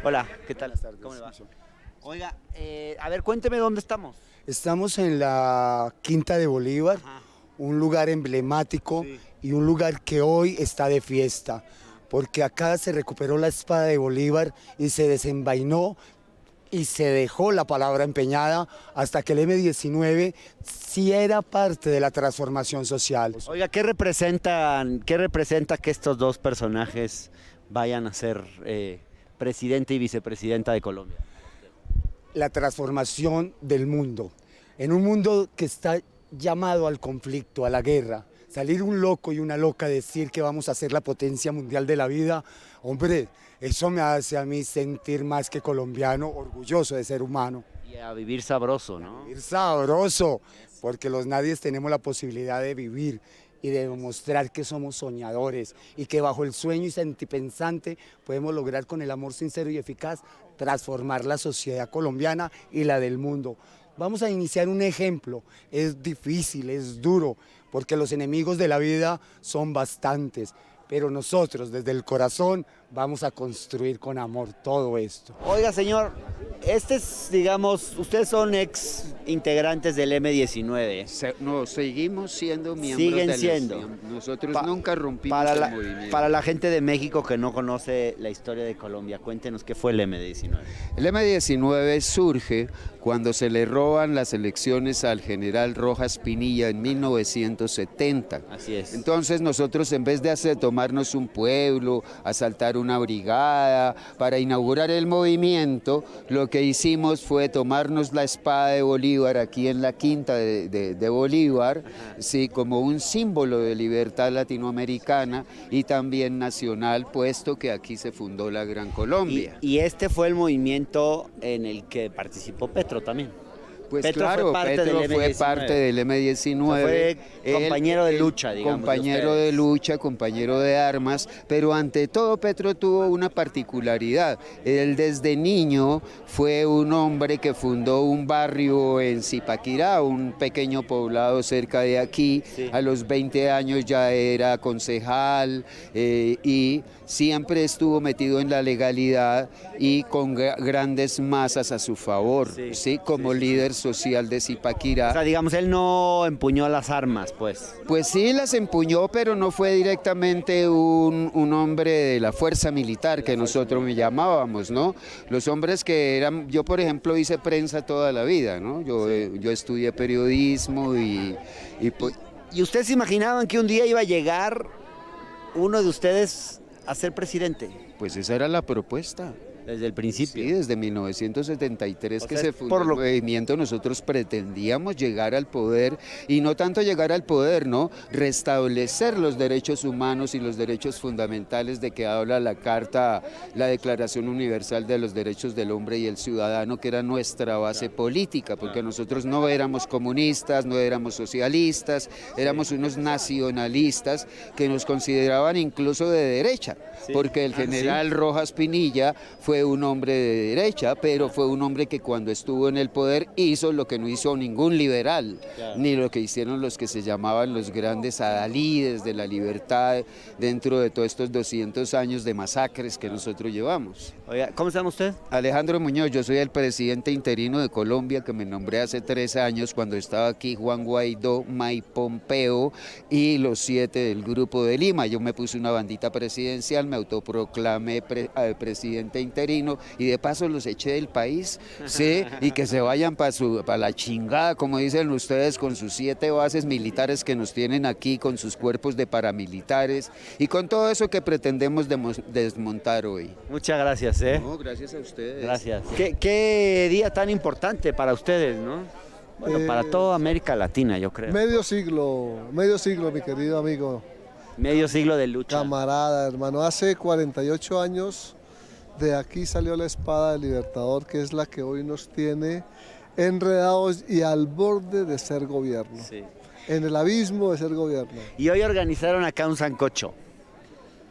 Hola, ¿qué tal? ¿Cómo le va? Oiga, a ver, cuénteme dónde estamos.
Estamos en la Quinta de Bolívar,
Ajá.
un lugar emblemático
Sí.
y un lugar que hoy está de fiesta, porque acá se recuperó la espada de Bolívar y se desenvainó y se dejó la palabra empeñada hasta que el M-19 sí era parte de la transformación social.
Oiga, ¿qué representa que estos dos personajes vayan a ser presidente y vicepresidenta de Colombia?
La transformación del mundo, en un mundo que está llamado al conflicto, a la guerra. Salir un loco y una loca a decir que vamos a ser la potencia mundial de la vida, hombre, eso me hace a mí sentir más que colombiano, orgulloso de ser humano.
Y a vivir sabroso, ¿no?
Vivir sabroso, porque los nadies tenemos la posibilidad de vivir y de demostrar que somos soñadores y que bajo el sueño y sentipensante podemos lograr con el amor sincero y eficaz transformar la sociedad colombiana y la del mundo. Vamos a iniciar un ejemplo, es difícil, es duro, porque los enemigos de la vida son bastantes, pero nosotros desde el corazón vamos a construir con amor todo esto.
Oiga, señor, digamos, ustedes son ex integrantes del M-19.
No, seguimos siendo miembros
Siguen
de la
siendo.
nación. Nosotros
Pa-
nunca rompimos
Para
el
la,
movimiento.
para la gente de México que no conoce la historia de Colombia, cuéntenos qué fue el M-19.
El M-19 surge cuando se le roban las elecciones al general Rojas Pinilla en 1970.
Así es.
Entonces nosotros, en vez de tomarnos un pueblo, asaltar una brigada para inaugurar el movimiento, lo lo que hicimos fue tomarnos la espada de Bolívar aquí en la quinta de Bolívar, sí, como un símbolo de libertad latinoamericana y también nacional, puesto que aquí se fundó la Gran Colombia.
Y este fue el movimiento en el que participó Petro también.
Pues
Petro
claro,
fue parte
Petro
del
fue
M19.
parte del M19.
Fue compañero de lucha, digamos.
Compañero de lucha, compañero de armas, pero ante todo Petro tuvo una particularidad. Él desde niño fue un hombre que fundó un barrio en Zipaquirá, un pequeño poblado cerca de aquí.
Sí.
A los 20 años ya era concejal y siempre estuvo metido en la legalidad y con grandes masas a su favor, ¿sí? Como líder social de Zipaquirá.
O sea, digamos, él no empuñó las armas, pues.
Pues sí, las empuñó, pero no fue directamente un hombre de la fuerza militar que nosotros me llamábamos, ¿no? Los hombres que eran, yo por ejemplo hice prensa toda la vida, ¿no? Yo estudié periodismo y pues...
¿Y ustedes se imaginaban que un día iba a llegar uno de ustedes a ser presidente?
Pues esa era la propuesta.
Desde el principio.
Sí, desde 1973 que
sea,
se fundó el movimiento, nosotros pretendíamos llegar al poder, y no tanto llegar al poder, ¿no? Restablecer los derechos humanos y los derechos fundamentales de que habla la Carta, la Declaración Universal de los Derechos del Hombre y el Ciudadano, que era nuestra base política, porque nosotros no éramos comunistas, no éramos socialistas, éramos unos nacionalistas que nos consideraban incluso de derecha, porque el general Rojas Pinilla fue un hombre de derecha, pero fue un hombre que cuando estuvo en el poder hizo lo que no hizo ningún liberal, ni lo que hicieron los que se llamaban los grandes adalides de la libertad dentro de todos estos 200 años de masacres que nosotros llevamos.
Oiga, ¿cómo se llama usted?
Alejandro Muñoz, yo soy el presidente interino de Colombia, que me nombré hace 3 años cuando estaba aquí Juan Guaidó, Mike Pompeo y los 7 del Grupo de Lima. Yo me puse una bandita presidencial, me autoproclamé presidente interino y de paso los eché del país, ¿sí? Y que se vayan para la chingada, como dicen ustedes, con sus 7 bases militares que nos tienen aquí, con sus cuerpos de paramilitares y con todo eso que pretendemos desmontar hoy.
Muchas gracias, ¿eh?
No, gracias a ustedes.
Gracias. ¿Qué día tan importante para ustedes, no? Bueno, para toda América Latina, yo creo.
Medio siglo, mi querido amigo.
Medio siglo de lucha.
Camarada, hermano. Hace 48 años de aquí salió la espada del Libertador, que es la que hoy nos tiene enredados y al borde de ser gobierno.
Sí.
En el abismo de ser gobierno.
Y hoy organizaron acá un sancocho.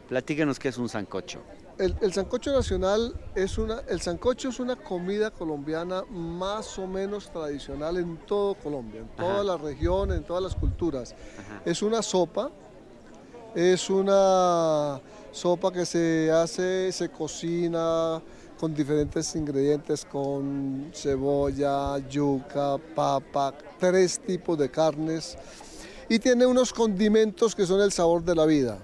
Platíquenos qué es un sancocho.
El sancocho nacional el sancocho es una comida colombiana más o menos tradicional en todo Colombia, en toda la región, en todas las culturas. Es una sopa. Es una sopa que se cocina con diferentes ingredientes, con cebolla, yuca, papa, 3 tipos de carnes y tiene unos condimentos que son el sabor de la vida.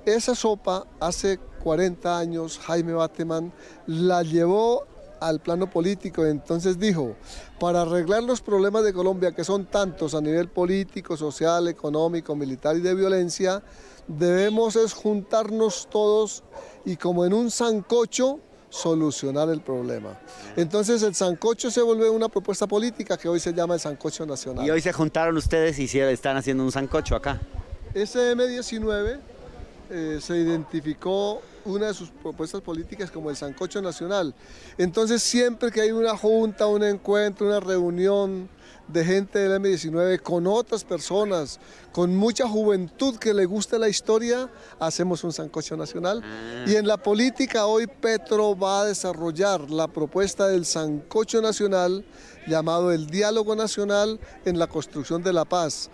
Esa sopa hace 40 años Jaime Bateman la llevó al plano político, entonces dijo, para arreglar los problemas de Colombia, que son tantos a nivel político, social, económico, militar y de violencia, debemos es juntarnos todos y como en un sancocho solucionar el problema. Entonces el sancocho se vuelve una propuesta política que hoy se llama el sancocho nacional.
Y hoy se juntaron ustedes y están haciendo un sancocho acá.
Ese M19 se identificó una de sus propuestas políticas como el sancocho nacional. Entonces siempre que hay una junta, un encuentro, una reunión de gente del M19 con otras personas, con mucha juventud que le gusta la historia, hacemos un sancocho nacional. Y en la política hoy Petro va a desarrollar la propuesta del sancocho nacional, llamado el diálogo nacional en la construcción de la paz.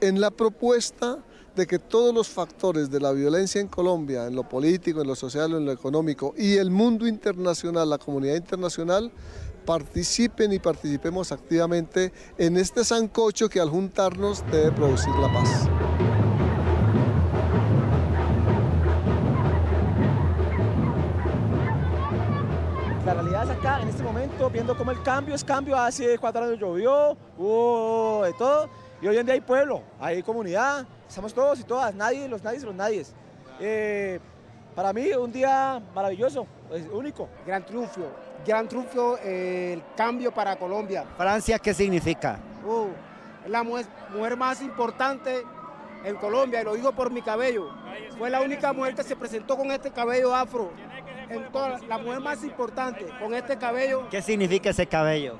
En la propuesta de que todos los factores de la violencia en Colombia, en lo político, en lo social, en lo económico y el mundo internacional, la comunidad internacional, participen y participemos activamente en este sancocho que al juntarnos debe producir la paz.
La realidad es acá, en este momento, viendo cómo el cambio es cambio. Hace 4 años llovió, hubo de todo, y hoy en día hay pueblo, hay comunidad, estamos todos y todas, nadie, los nadies y los nadies. Para mí, un día maravilloso. es único.
Gran triunfo, el cambio para Colombia.
Francia, ¿qué significa?
Es la mujer más importante en Colombia, y lo digo por mi cabello. Fue la única mujer que se presentó con este cabello afro. La mujer más importante con este cabello.
¿Qué significa ese cabello?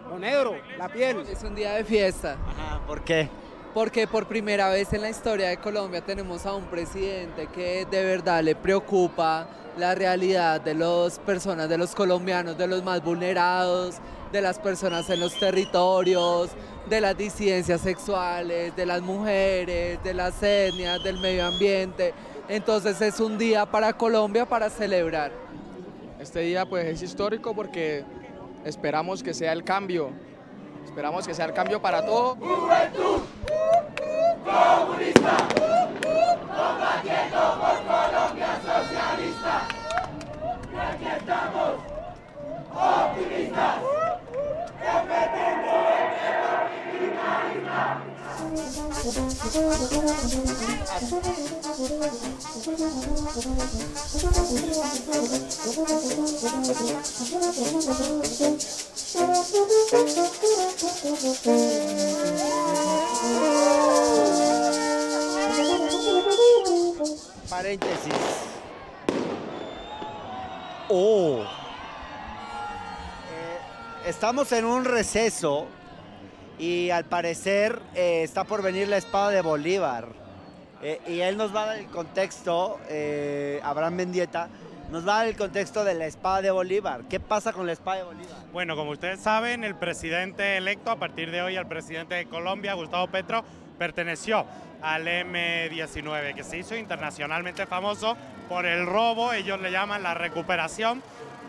Lo negro, la piel.
Es un día de fiesta.
Ajá, ¿por qué?
Porque por primera vez en la historia de Colombia tenemos a un presidente que de verdad le preocupa la realidad de las personas, de los colombianos, de los más vulnerados, de las personas en los territorios, de las disidencias sexuales, de las mujeres, de las etnias, del medio ambiente. Entonces es un día para Colombia para celebrar.
Este día pues es histórico porque esperamos que sea el cambio. Esperamos que sea el cambio para todos. ¡Juventud! ¡Comunista! ¡Combatiendo por Colombia socialista! ¡Y aquí estamos! ¡Optimistas! ¡Defendiendo
Paréntesis. Estamos en un receso y al parecer está por venir la espada de Bolívar. Y él nos va a dar el contexto, Abraham Mendieta, nos va a dar el contexto de la espada de Bolívar. ¿Qué pasa con la espada de Bolívar?
Bueno, como ustedes saben, el presidente electo, a partir de hoy, el presidente de Colombia, Gustavo Petro, perteneció al M-19, que se hizo internacionalmente famoso por el robo, ellos le llaman la recuperación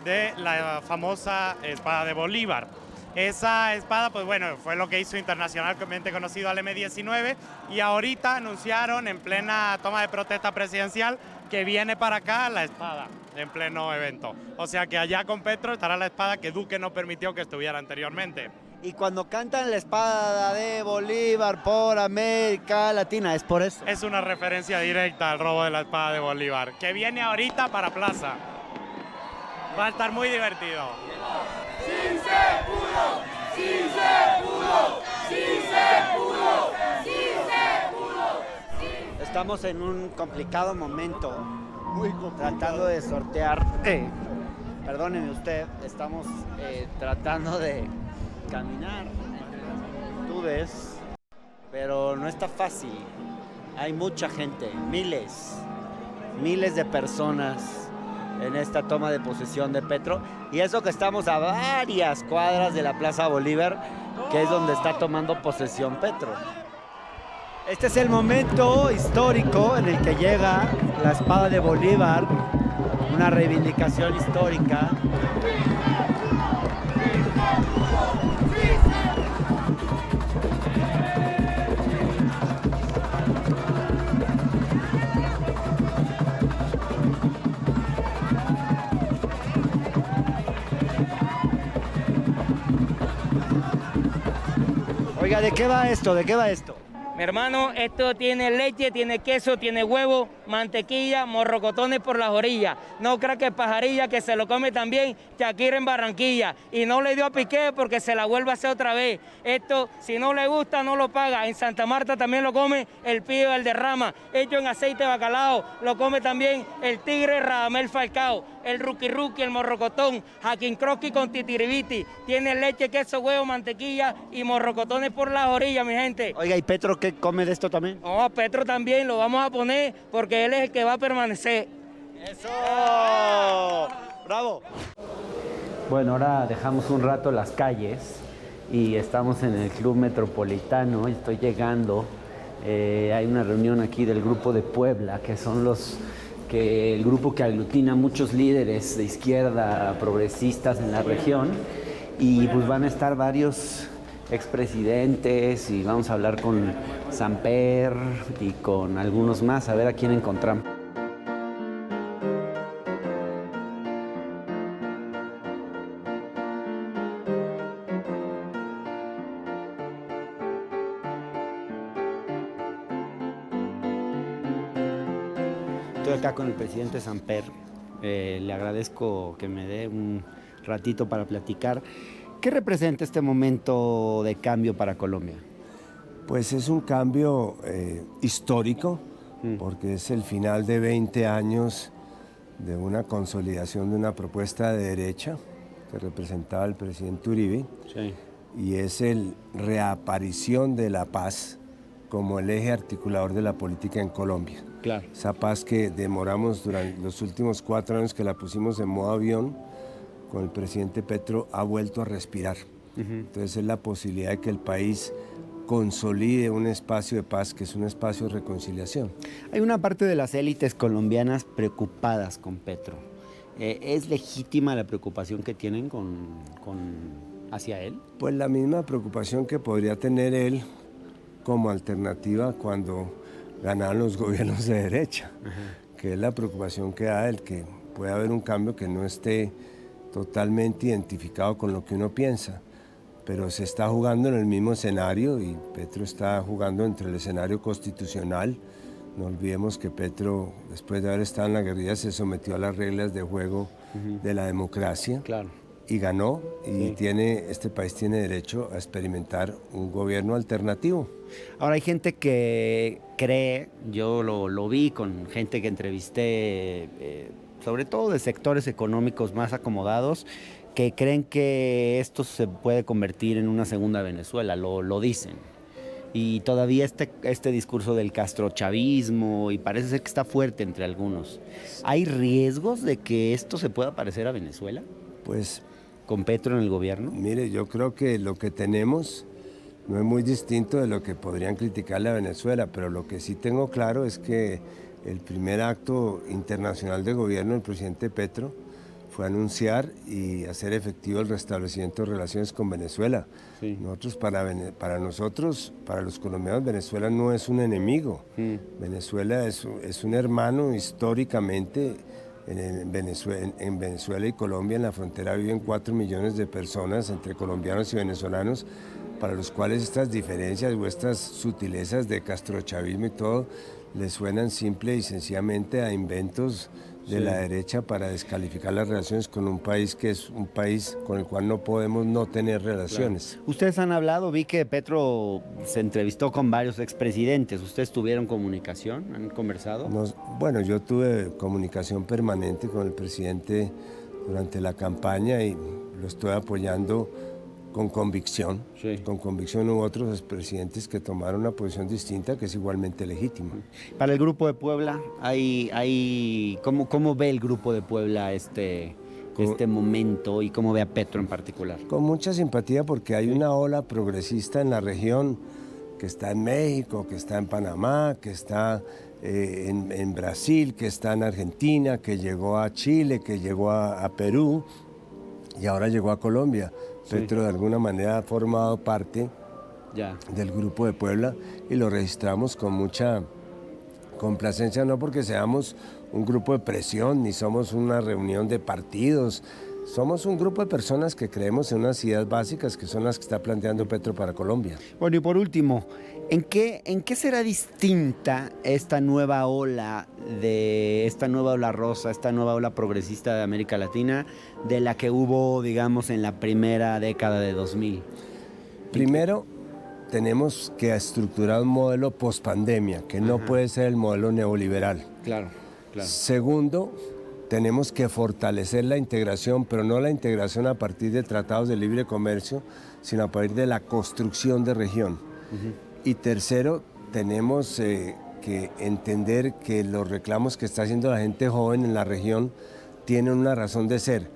de la famosa espada de Bolívar. Esa espada, pues bueno, fue lo que hizo internacionalmente conocido al M-19 y ahorita anunciaron en plena toma de protesta presidencial que viene para acá la espada en pleno evento. O sea que allá con Petro estará la espada que Duque no permitió que estuviera anteriormente.
Y cuando cantan la espada de Bolívar por América Latina, ¿es por eso?
Es una referencia directa al robo de la espada de Bolívar, que viene ahorita para Plaza. Va a estar muy divertido.
¡Sí se pudo! ¡Sí se pudo! ¡Sí se pudo! ¡Sí se pudo!
Estamos en un complicado momento, tratando de sortear, perdóneme usted, estamos tratando de caminar entre las multitudes, pero no está fácil. Hay mucha gente, miles de personas en esta toma de posesión de Petro, y eso que estamos a varias cuadras de la Plaza Bolívar, que es donde está tomando posesión Petro. Este es el momento histórico en el que llega la espada de Bolívar, una reivindicación histórica. Oiga, ¿de qué va esto? ¿De qué va esto?
Mi hermano, esto tiene leche, tiene queso, tiene huevo, mantequilla, morrocotones por las orillas. No crea que pajarilla, que se lo come también Shakira en Barranquilla. Y no le dio a Piqué porque se la vuelve a hacer otra vez. Esto, si no le gusta, no lo paga. En Santa Marta también lo come el Pío del Derrama. Hecho en aceite de bacalao, lo come también el Tigre Radamel Falcao. El Ruki, el morrocotón, Jaquín Croqui con titiribiti. Tiene leche, queso, huevo, mantequilla y morrocotones por las orillas, mi gente.
Oiga, ¿y Petro qué come de esto también?
No, Petro también lo vamos a poner porque él es el que va a permanecer.
¡Eso! ¡Bravo! Bueno, ahora dejamos un rato las calles y estamos en el Club Metropolitano. Estoy llegando. Hay una reunión aquí del Grupo de Puebla, que son el grupo que aglutina muchos líderes de izquierda progresistas en la región, y pues van a estar varios expresidentes y vamos a hablar con Samper y con algunos más, a ver a quién encontramos. Estoy acá con el presidente Samper Le agradezco que me dé un ratito para platicar. ¿Qué representa este momento de cambio para Colombia?
Pues es un cambio histórico, porque es el final de 20 años de una consolidación de una propuesta de derecha que representaba el presidente Uribe,
sí.
Y es el reaparición de la paz como el eje articulador de la política en Colombia.
Claro.
Esa paz que demoramos durante los últimos 4 años, que la pusimos en modo avión, con el presidente Petro ha vuelto a respirar. Entonces es la posibilidad de que el país consolide un espacio de paz, que es un espacio de reconciliación.
Hay una parte de las élites colombianas preocupadas con Petro. ¿Es legítima la preocupación que tienen hacia él?
Pues la misma preocupación que podría tener él como alternativa cuando ganaron los gobiernos de derecha, que es la preocupación que da el que puede haber un cambio que no esté totalmente identificado con lo que uno piensa, pero se está jugando en el mismo escenario y Petro está jugando entre el escenario constitucional. No olvidemos que Petro, después de haber estado en la guerrilla, se sometió a las reglas de juego de la democracia.
Claro.
Y ganó, y este país tiene derecho a experimentar un gobierno alternativo.
Ahora hay gente que cree, yo lo vi con gente que entrevisté, sobre todo de sectores económicos más acomodados, que creen que esto se puede convertir en una segunda Venezuela, lo dicen. Y todavía este discurso del castrochavismo, y parece ser que está fuerte entre algunos. ¿Hay riesgos de que esto se pueda parecer a Venezuela?
Pues
¿con Petro en el gobierno?
Mire, yo creo que lo que tenemos no es muy distinto de lo que podrían criticarle a Venezuela, pero lo que sí tengo claro es que el primer acto internacional de gobierno del presidente Petro fue anunciar y hacer efectivo el restablecimiento de relaciones con Venezuela.
Sí.
Para nosotros, para los colombianos, Venezuela no es un enemigo. Venezuela es un hermano históricamente. En Venezuela y Colombia, en la frontera, viven 4 millones de personas, entre colombianos y venezolanos, para los cuales estas diferencias o estas sutilezas de castrochavismo y todo les suenan simple y sencillamente a inventos de la derecha para descalificar las relaciones con un país que es un país con el cual no podemos no tener relaciones.
Claro. Ustedes han hablado, vi que Petro se entrevistó con varios expresidentes. ¿Ustedes tuvieron comunicación? ¿Han conversado?
Bueno, yo tuve comunicación permanente con el presidente durante la campaña y lo estoy apoyando con convicción.
Sí.
Con convicción hubo otros expresidentes que tomaron una posición distinta que es igualmente legítima.
Para el Grupo de Puebla, ¿cómo ve el Grupo de Puebla este momento y cómo ve a Petro en particular?
Con mucha simpatía, porque hay una ola progresista en la región que está en México, que está en Panamá, que está en Brasil, que está en Argentina, que llegó a Chile, que llegó a Perú y ahora llegó a Colombia. Petro de alguna manera ha formado parte del Grupo de Puebla y lo registramos con mucha complacencia, no porque seamos un grupo de presión ni somos una reunión de partidos, somos un grupo de personas que creemos en unas ideas básicas que son las que está planteando Petro para Colombia.
Bueno, y por último, ¿en qué será distinta esta nueva ola rosa, esta nueva ola progresista de América Latina de la que hubo, digamos, en la primera década de 2000?
Primero, tenemos que estructurar un modelo pospandemia, que no puede ser el modelo neoliberal.
Claro.
Segundo, tenemos que fortalecer la integración, pero no la integración a partir de tratados de libre comercio, sino a partir de la construcción de región. Y tercero, tenemos que entender que los reclamos que está haciendo la gente joven en la región tienen una razón de ser.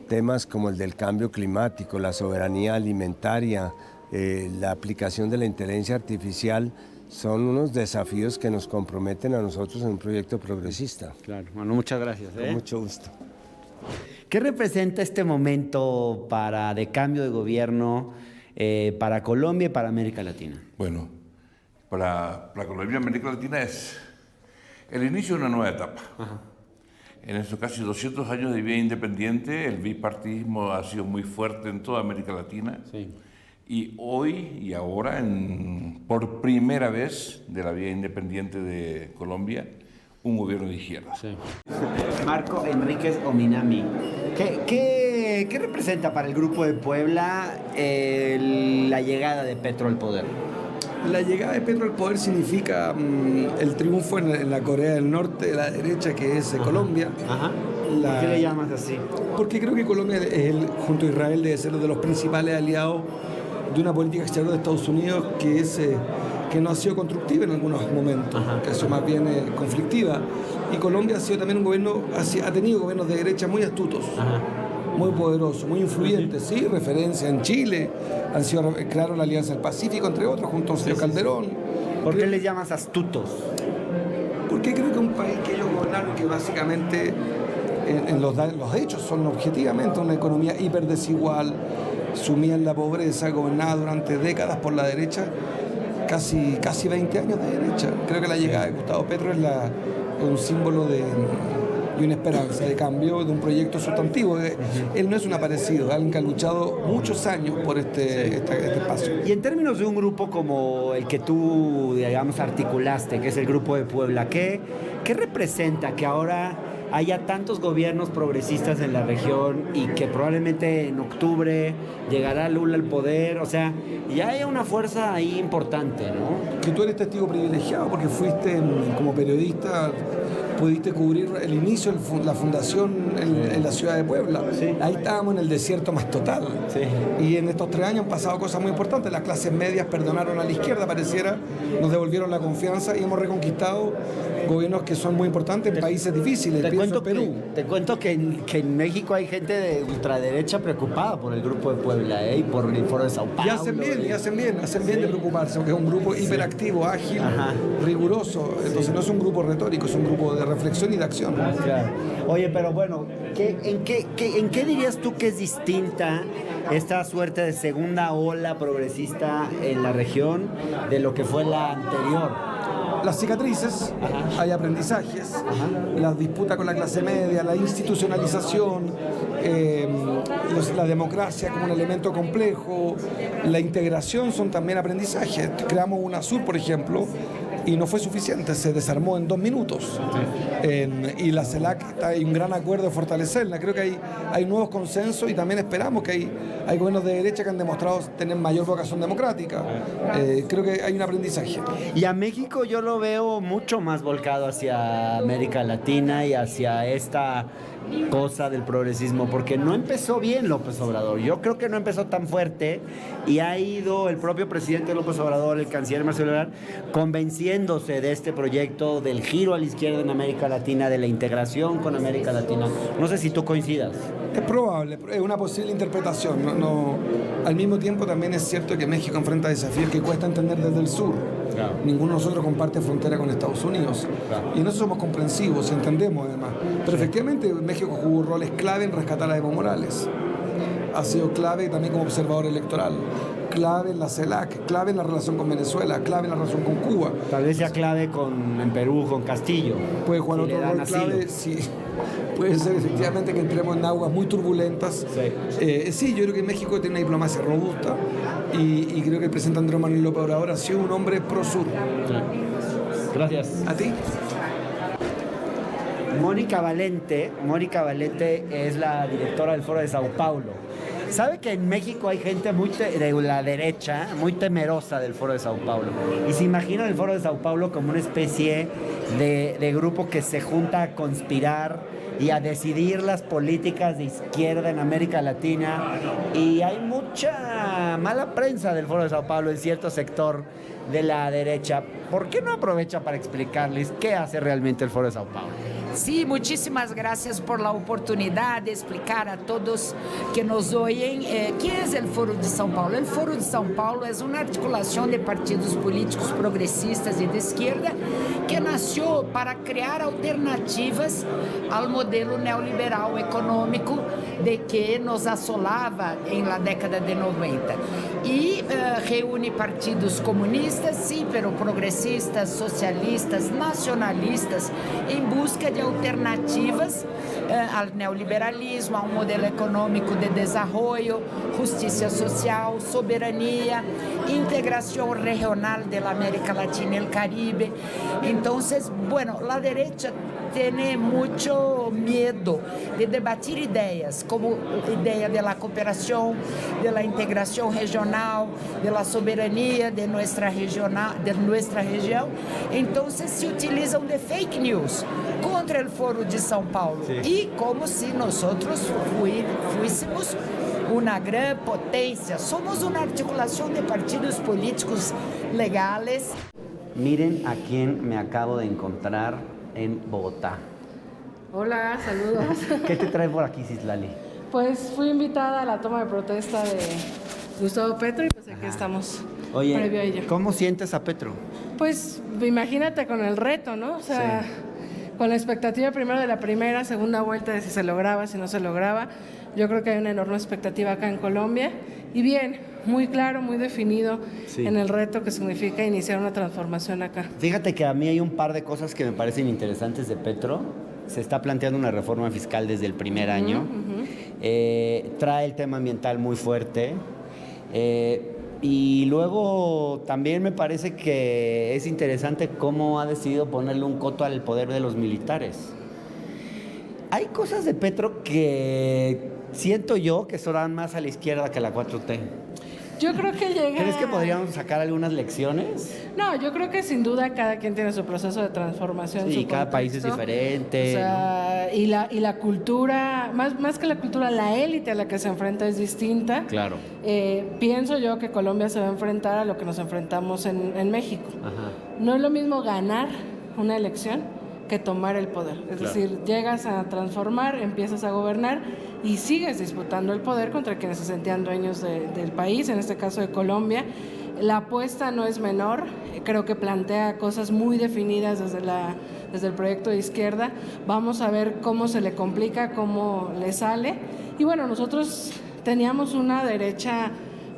Temas como el del cambio climático, la soberanía alimentaria, la aplicación de la inteligencia artificial, son unos desafíos que nos comprometen a nosotros en un proyecto progresista.
Claro, bueno, muchas gracias.
Con mucho gusto.
¿Qué representa este momento de cambio de gobierno para Colombia y para América Latina?
Bueno, para Colombia y América Latina es el inicio de una nueva etapa. En estos casi 200 años de vida independiente, el bipartidismo ha sido muy fuerte en toda América Latina.
Sí.
Y hoy y ahora, por primera vez de la vida independiente de Colombia, un gobierno de izquierda.
Marco Enríquez Ominami, ¿qué representa para el Grupo de Puebla la llegada de Petro al poder?
La llegada de Petro al poder significa el triunfo en la Corea del Norte de la derecha, que es Colombia.
¿Por qué le llamas así?
Porque creo que Colombia, junto a Israel, debe ser uno de los principales aliados de una política exterior de Estados Unidos que no ha sido constructiva en algunos momentos, que ha sido más bien conflictiva. Y Colombia ha sido también un gobierno, ha tenido gobiernos de derecha muy astutos. Muy poderosos, muy influyentes, sí, referencia en Chile, crearon la Alianza del Pacífico, entre otros, junto al señor Calderón.
¿Por qué les llamas astutos?
Porque creo que un país que ellos gobernaron, que básicamente en los hechos son objetivamente una economía hiperdesigual, sumida en la pobreza, gobernada durante décadas por la derecha, casi 20 años de derecha. Creo que la llegada de Gustavo Petro es un símbolo de una esperanza de cambio, de un proyecto sustantivo. Él no es un aparecido, es alguien que ha luchado muchos años por este espacio.
Y en términos de un grupo como el que tú, digamos, articulaste, que es el Grupo de Puebla, ¿qué representa que ahora haya tantos gobiernos progresistas en la región y que probablemente en octubre llegará Lula al poder? O sea, ya hay una fuerza ahí importante, ¿no?
Que tú eres testigo privilegiado porque fuiste como periodista, pudiste cubrir el inicio de la fundación en la ciudad de Puebla. Sí. Ahí estábamos en el desierto más total. Sí. Y en estos 3 años han pasado cosas muy importantes. Las clases medias perdonaron a la izquierda, pareciera, nos devolvieron la confianza y hemos reconquistado gobiernos que son muy importantes en países difíciles.
Te cuento que en México hay gente de ultraderecha preocupada por el Grupo de Puebla y por el Foro de Sao Paulo.
Y hacen bien de preocuparse, porque es un grupo hiperactivo, ágil, riguroso. Entonces no es un grupo retórico, es un grupo de reflexión y de acción.
Claro. Oye, pero bueno, ¿en qué dirías tú que es distinta esta suerte de segunda ola progresista en la región de lo que fue la anterior?
Las cicatrices, hay aprendizajes, la disputa con la clase media, la institucionalización, la democracia como un elemento complejo, la integración son también aprendizajes. Creamos UNASUR, por ejemplo, y no fue suficiente, se desarmó en 2 minutos. Y la CELAC hay un gran acuerdo de fortalecerla. Creo que hay nuevos consensos y también esperamos que hay gobiernos de derecha que han demostrado tener mayor vocación democrática. Creo que hay un aprendizaje.
Y a México yo lo veo mucho más volcado hacia América Latina y hacia esta cosa del progresismo, porque no empezó bien López Obrador. Yo creo que no empezó tan fuerte y ha ido el propio presidente López Obrador, el canciller Marcelo Ebrard, convenciéndose de este proyecto del giro a la izquierda en América Latina, de la integración con América Latina. No sé si tú coincidas.
Es probable, es una posible interpretación. Al mismo tiempo también es cierto que México enfrenta desafíos que cuesta entender desde el sur. Claro. Ninguno de nosotros comparte frontera con Estados Unidos. Claro. Y en eso somos comprensivos y entendemos además. Pero efectivamente México jugó roles clave en rescatar a Evo Morales. Ha sido clave también como observador electoral. Clave en la CELAC, clave en la relación con Venezuela, clave en la relación con Cuba.
Tal vez sea clave en Perú, con Castillo.
Puede jugar otro rol clave, sí. Puede ser efectivamente que entremos en aguas muy turbulentas. Sí, yo creo que México tiene una diplomacia robusta y creo que el presidente Andrés Manuel López Obrador ha sido un hombre pro-sur.
Gracias.
¿A ti?
Mónica Valente es la directora del Foro de Sao Paulo. ¿Sabe que en México hay gente de la derecha muy temerosa del Foro de Sao Paulo? Y se imagina el Foro de Sao Paulo como una especie de grupo que se junta a conspirar y a decidir las políticas de izquierda en América Latina. Y hay mucha mala prensa del Foro de Sao Paulo en cierto sector de la derecha. ¿Por qué no aprovecha para explicarles qué hace realmente el Foro de Sao Paulo?
Sí, muchísimas gracias por la oportunidad de explicar a todos que nos oyen qué es el Foro de São Paulo. El Foro de São Paulo es una articulación de partidos políticos progresistas y de izquierda que nació para crear alternativas al modelo neoliberal económico de que nos asolava en la década de 90. Y reúne partidos comunistas, sí, pero progresistas, socialistas, nacionalistas, en busca de alternativas ao neoliberalismo, a um modelo econômico de desenvolvimento, justiça social, soberania, integração regional da América Latina e do Caribe. Então, bueno, a direita tem muito medo de debater ideias, como a ideia da cooperação, da integração regional, da soberania de nossa região. Então, se utilizam de fake news contra o Foro de São Paulo.
Sí.
E como se nós fôssemos uma grande potência. Somos uma articulação de partidos políticos legales.
Miren a quién me acabo de encontrar en Bogotá.
Hola, saludos.
¿Qué te trae por aquí, Citlali?
Pues fui invitada a la toma de protesta de Gustavo Petro y pues aquí estamos
Oye,
previo a ello.
¿cómo sientes a Petro?
Pues imagínate con el reto, ¿no? O sea, con la expectativa primero de la primera, segunda vuelta de si se lograba, si no se lograba. Yo creo que hay una enorme expectativa acá en Colombia y bien, muy claro, muy definido en el reto que significa iniciar una transformación acá.
Fíjate que a mí hay un par de cosas que me parecen interesantes de Petro. Se está planteando una reforma fiscal desde el primer año. Trae el tema ambiental muy fuerte. Y luego también me parece que es interesante cómo ha decidido ponerle un coto al poder de los militares. Hay cosas de Petro que siento yo que son más a la izquierda que la 4T.
Yo creo que llega...
¿Crees que podríamos sacar algunas lecciones?
No, yo creo que sin duda cada quien tiene su proceso de transformación.
Sí,
su
cada país es
contexto.
diferente.
O sea, y la cultura, más que la cultura, la élite a la que se enfrenta es distinta.
Claro.
Pienso yo que Colombia se va a enfrentar a lo que nos enfrentamos en México.
Ajá.
No es lo mismo ganar una elección que tomar el poder. Es
Claro.
decir, llegas a transformar, empiezas a gobernar y sigues disputando el poder contra quienes se sentían dueños del país, en este caso de Colombia. La apuesta no es menor, creo que plantea cosas muy definidas desde el proyecto de izquierda. Vamos a ver cómo se le complica, cómo le sale. Y bueno, nosotros teníamos una derecha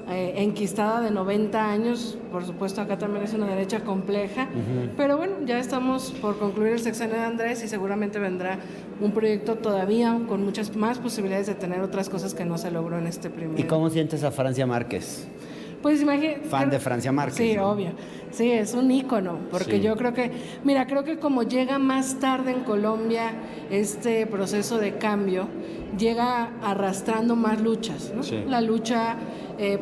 enquistada de 90 años, por supuesto acá también es una derecha compleja, pero bueno, ya estamos por concluir el sexenio de Andrés y seguramente vendrá un proyecto todavía con muchas más posibilidades de tener otras cosas que no se logró en este primer.
¿Y cómo sientes a Francia Márquez?
Pues imagínate.
Fan de Francia Márquez.
Sí,
¿no?
obvio. Sí, es un ícono, porque yo creo que, mira, creo que como llega más tarde en Colombia este proceso de cambio, llega arrastrando más luchas, ¿no?
Sí.
La lucha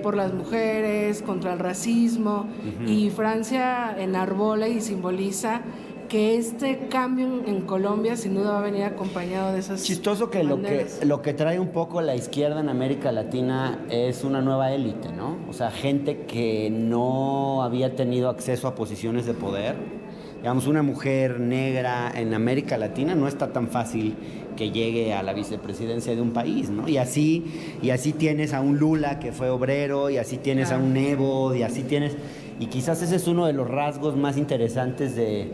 por las mujeres, contra el racismo, y Francia enarbola y simboliza que este cambio en Colombia sin duda va a venir acompañado de esas
Chistoso que
banderas.
lo que trae un poco la izquierda en América Latina es una nueva élite, ¿no? O sea, gente que no había tenido acceso a posiciones de poder. Digamos, una mujer negra en América Latina no está tan fácil que llegue a la vicepresidencia de un país, ¿no? Y así tienes a un Lula que fue obrero, y así tienes a un Evo, y así tienes... Y quizás ese es uno de los rasgos más interesantes de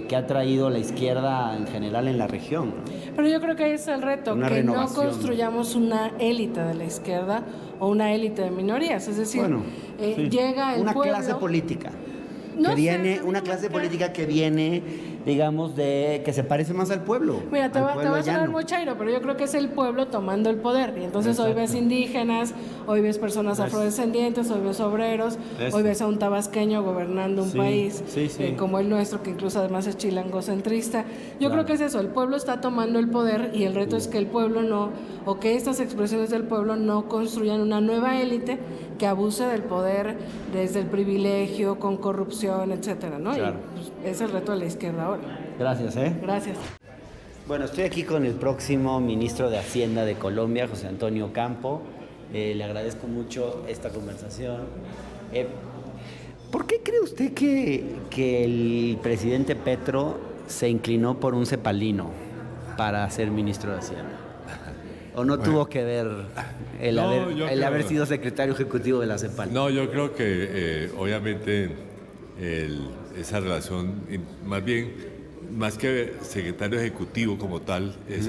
que ha traído la izquierda en general en la región, ¿no?
Pero yo creo que ahí es el reto,
Una
que
renovación.
no construyamos una élite de la izquierda o una élite de minorías, es decir,
Bueno, sí.
llega el
una
pueblo...
clase política.
No
Que
sé,
viene,
a mí
una
no
clase
me
política que viene, digamos, que se parece más al pueblo.
Mira, te
al
va
pueblo
a sonar
llano.
muy chairo, pero yo creo que es el pueblo tomando el poder. Y entonces hoy ves indígenas, hoy ves personas afrodescendientes, hoy ves obreros,
Eso.
hoy ves a un tabasqueño gobernando un
Sí,
país
sí.
como el nuestro, que incluso además es chilangocentrista. Yo
Claro.
creo que es eso, el pueblo está tomando el poder y el reto es que el pueblo no, o que estas expresiones del pueblo no construyan una nueva élite que abuse del poder desde el privilegio, con corrupción, etcétera, ¿no?
Claro.
Y pues, es el reto de la izquierda ahora.
Gracias, ¿eh?
Gracias.
Bueno, estoy aquí con el próximo ministro de Hacienda de Colombia, José Antonio Campo. Le agradezco mucho esta conversación. ¿Por qué cree usted que el presidente Petro se inclinó por un cepalino para ser ministro de Hacienda? ¿O no tuvo que ver el haber sido secretario ejecutivo de la CEPAL?
No, yo creo que obviamente esa relación, más que secretario ejecutivo como tal, es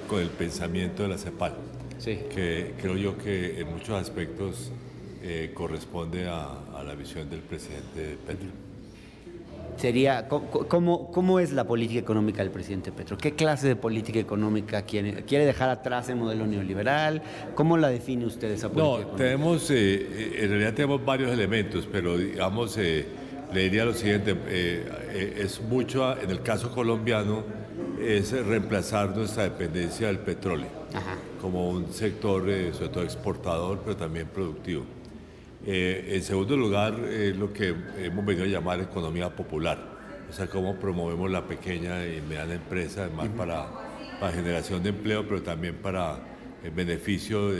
con el pensamiento de la CEPAL, que creo yo que en muchos aspectos corresponde a la visión del presidente Petro.
sería, ¿cómo es la política económica del presidente Petro? ¿Qué clase de política económica quiere dejar atrás el modelo neoliberal? ¿Cómo la define usted esa política económica?
Tenemos, en realidad tenemos varios elementos, pero digamos, le diría lo siguiente, es mucho, en el caso colombiano, es reemplazar nuestra dependencia del petróleo, como un sector, sobre todo exportador, pero también productivo. En segundo lugar, lo que hemos venido a llamar economía popular, o sea, cómo promovemos la pequeña y mediana empresa, además para generación de empleo, pero también para el beneficio,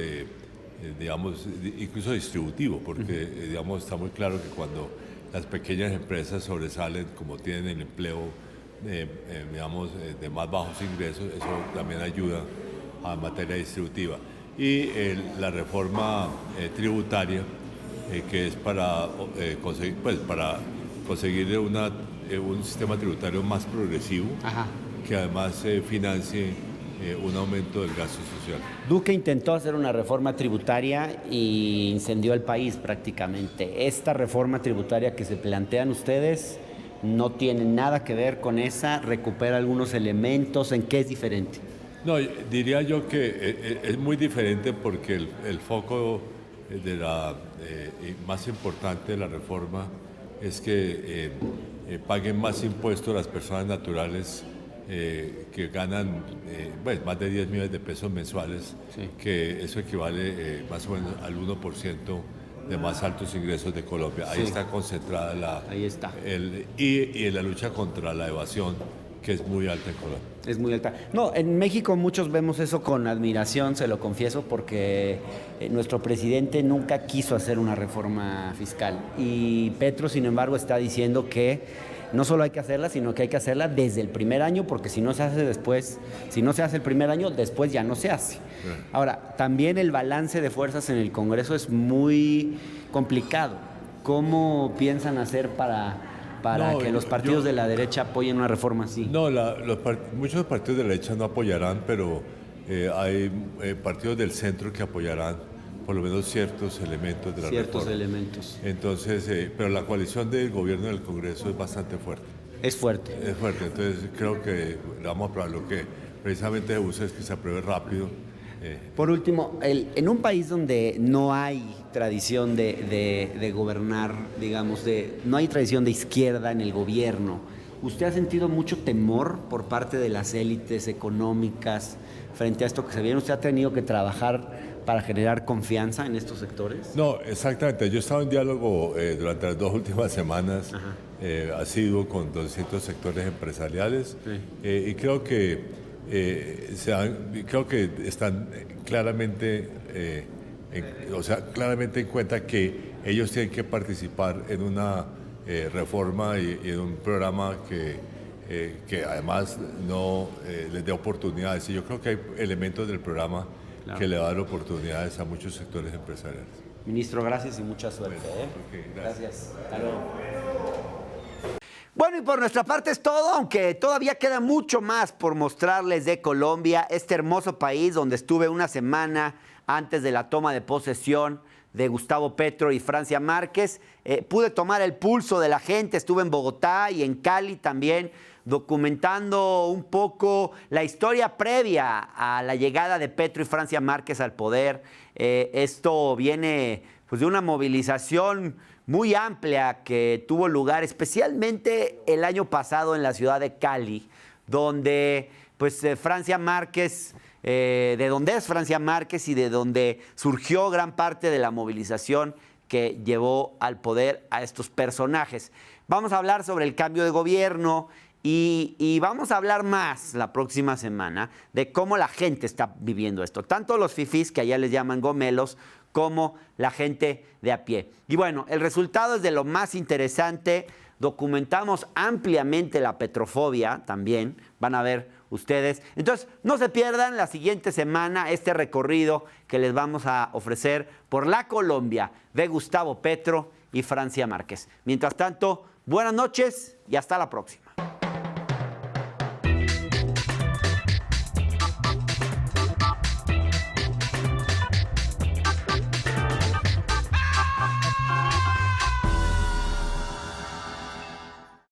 digamos, incluso distributivo, porque digamos, está muy claro que cuando las pequeñas empresas sobresalen, como tienen el empleo, digamos, de más bajos ingresos, eso también ayuda a materia distributiva. Y la reforma tributaria, que es para conseguir un sistema tributario más progresivo, que además financie un aumento del gasto social.
Duque intentó hacer una reforma tributaria y incendió el país prácticamente. Esta reforma tributaria que se plantean ustedes no tiene nada que ver con esa, recupera algunos elementos. ¿En qué es diferente?
No, diría yo que es muy diferente porque el foco de más importante de la reforma es que paguen más impuestos las personas naturales que ganan más de 10 millones de pesos mensuales, que eso equivale más o menos al 1% de más altos ingresos de Colombia. Ahí está concentrada y la lucha contra la evasión, que es muy alta en Colombia.
Es muy alta. No, en México muchos vemos eso con admiración, se lo confieso, porque nuestro presidente nunca quiso hacer una reforma fiscal. Y Petro, sin embargo, está diciendo que no solo hay que hacerla, sino que hay que hacerla desde el primer año, porque si no se hace después, si no se hace el primer año, después ya no se hace. Ahora, también el balance de fuerzas en el Congreso es muy complicado. ¿Cómo piensan hacer para que los partidos de la derecha apoyen una reforma así?
No, muchos partidos de la derecha no apoyarán, pero hay partidos del centro que apoyarán por lo menos ciertos elementos de la reforma.
Ciertos elementos.
Entonces, pero la coalición del gobierno del Congreso es bastante fuerte.
Es fuerte.
Es fuerte, entonces creo que vamos a aprobar lo que precisamente se busca es que se apruebe rápido.
Por último, en un país donde no hay tradición de gobernar, digamos, no hay tradición de izquierda en el gobierno, ¿usted ha sentido mucho temor por parte de las élites económicas frente a esto que se viene? ¿Usted ha tenido que trabajar para generar confianza en estos sectores?
No, exactamente. Yo he estado en diálogo durante las 2 últimas semanas, asiduo con 200 sectores empresariales, y creo que están claramente, claramente en cuenta que ellos tienen que participar en una reforma y en un programa que además no les dé oportunidades. Y yo creo que hay elementos del programa que le dan oportunidades a muchos sectores empresariales.
Ministro, gracias y mucha suerte.
Gracias.
Hasta luego. Bueno, y por nuestra parte es todo, aunque todavía queda mucho más por mostrarles de Colombia, este hermoso país donde estuve una semana antes de la toma de posesión de Gustavo Petro y Francia Márquez. Pude tomar el pulso de la gente, estuve en Bogotá y en Cali también, documentando un poco la historia previa a la llegada de Petro y Francia Márquez al poder. Esto viene pues, de una movilización muy amplia que tuvo lugar especialmente el año pasado en la ciudad de Cali, donde pues Francia Márquez, de donde es Francia Márquez y de donde surgió gran parte de la movilización que llevó al poder a estos personajes. Vamos a hablar sobre el cambio de gobierno y vamos a hablar más la próxima semana de cómo la gente está viviendo esto, tanto los fifís, que allá les llaman gomelos, como la gente de a pie. Y bueno, el resultado es de lo más interesante. Documentamos ampliamente la petrofobia también, van a ver ustedes. Entonces, no se pierdan la siguiente semana este recorrido que les vamos a ofrecer por la Colombia de Gustavo Petro y Francia Márquez. Mientras tanto, buenas noches y hasta la próxima.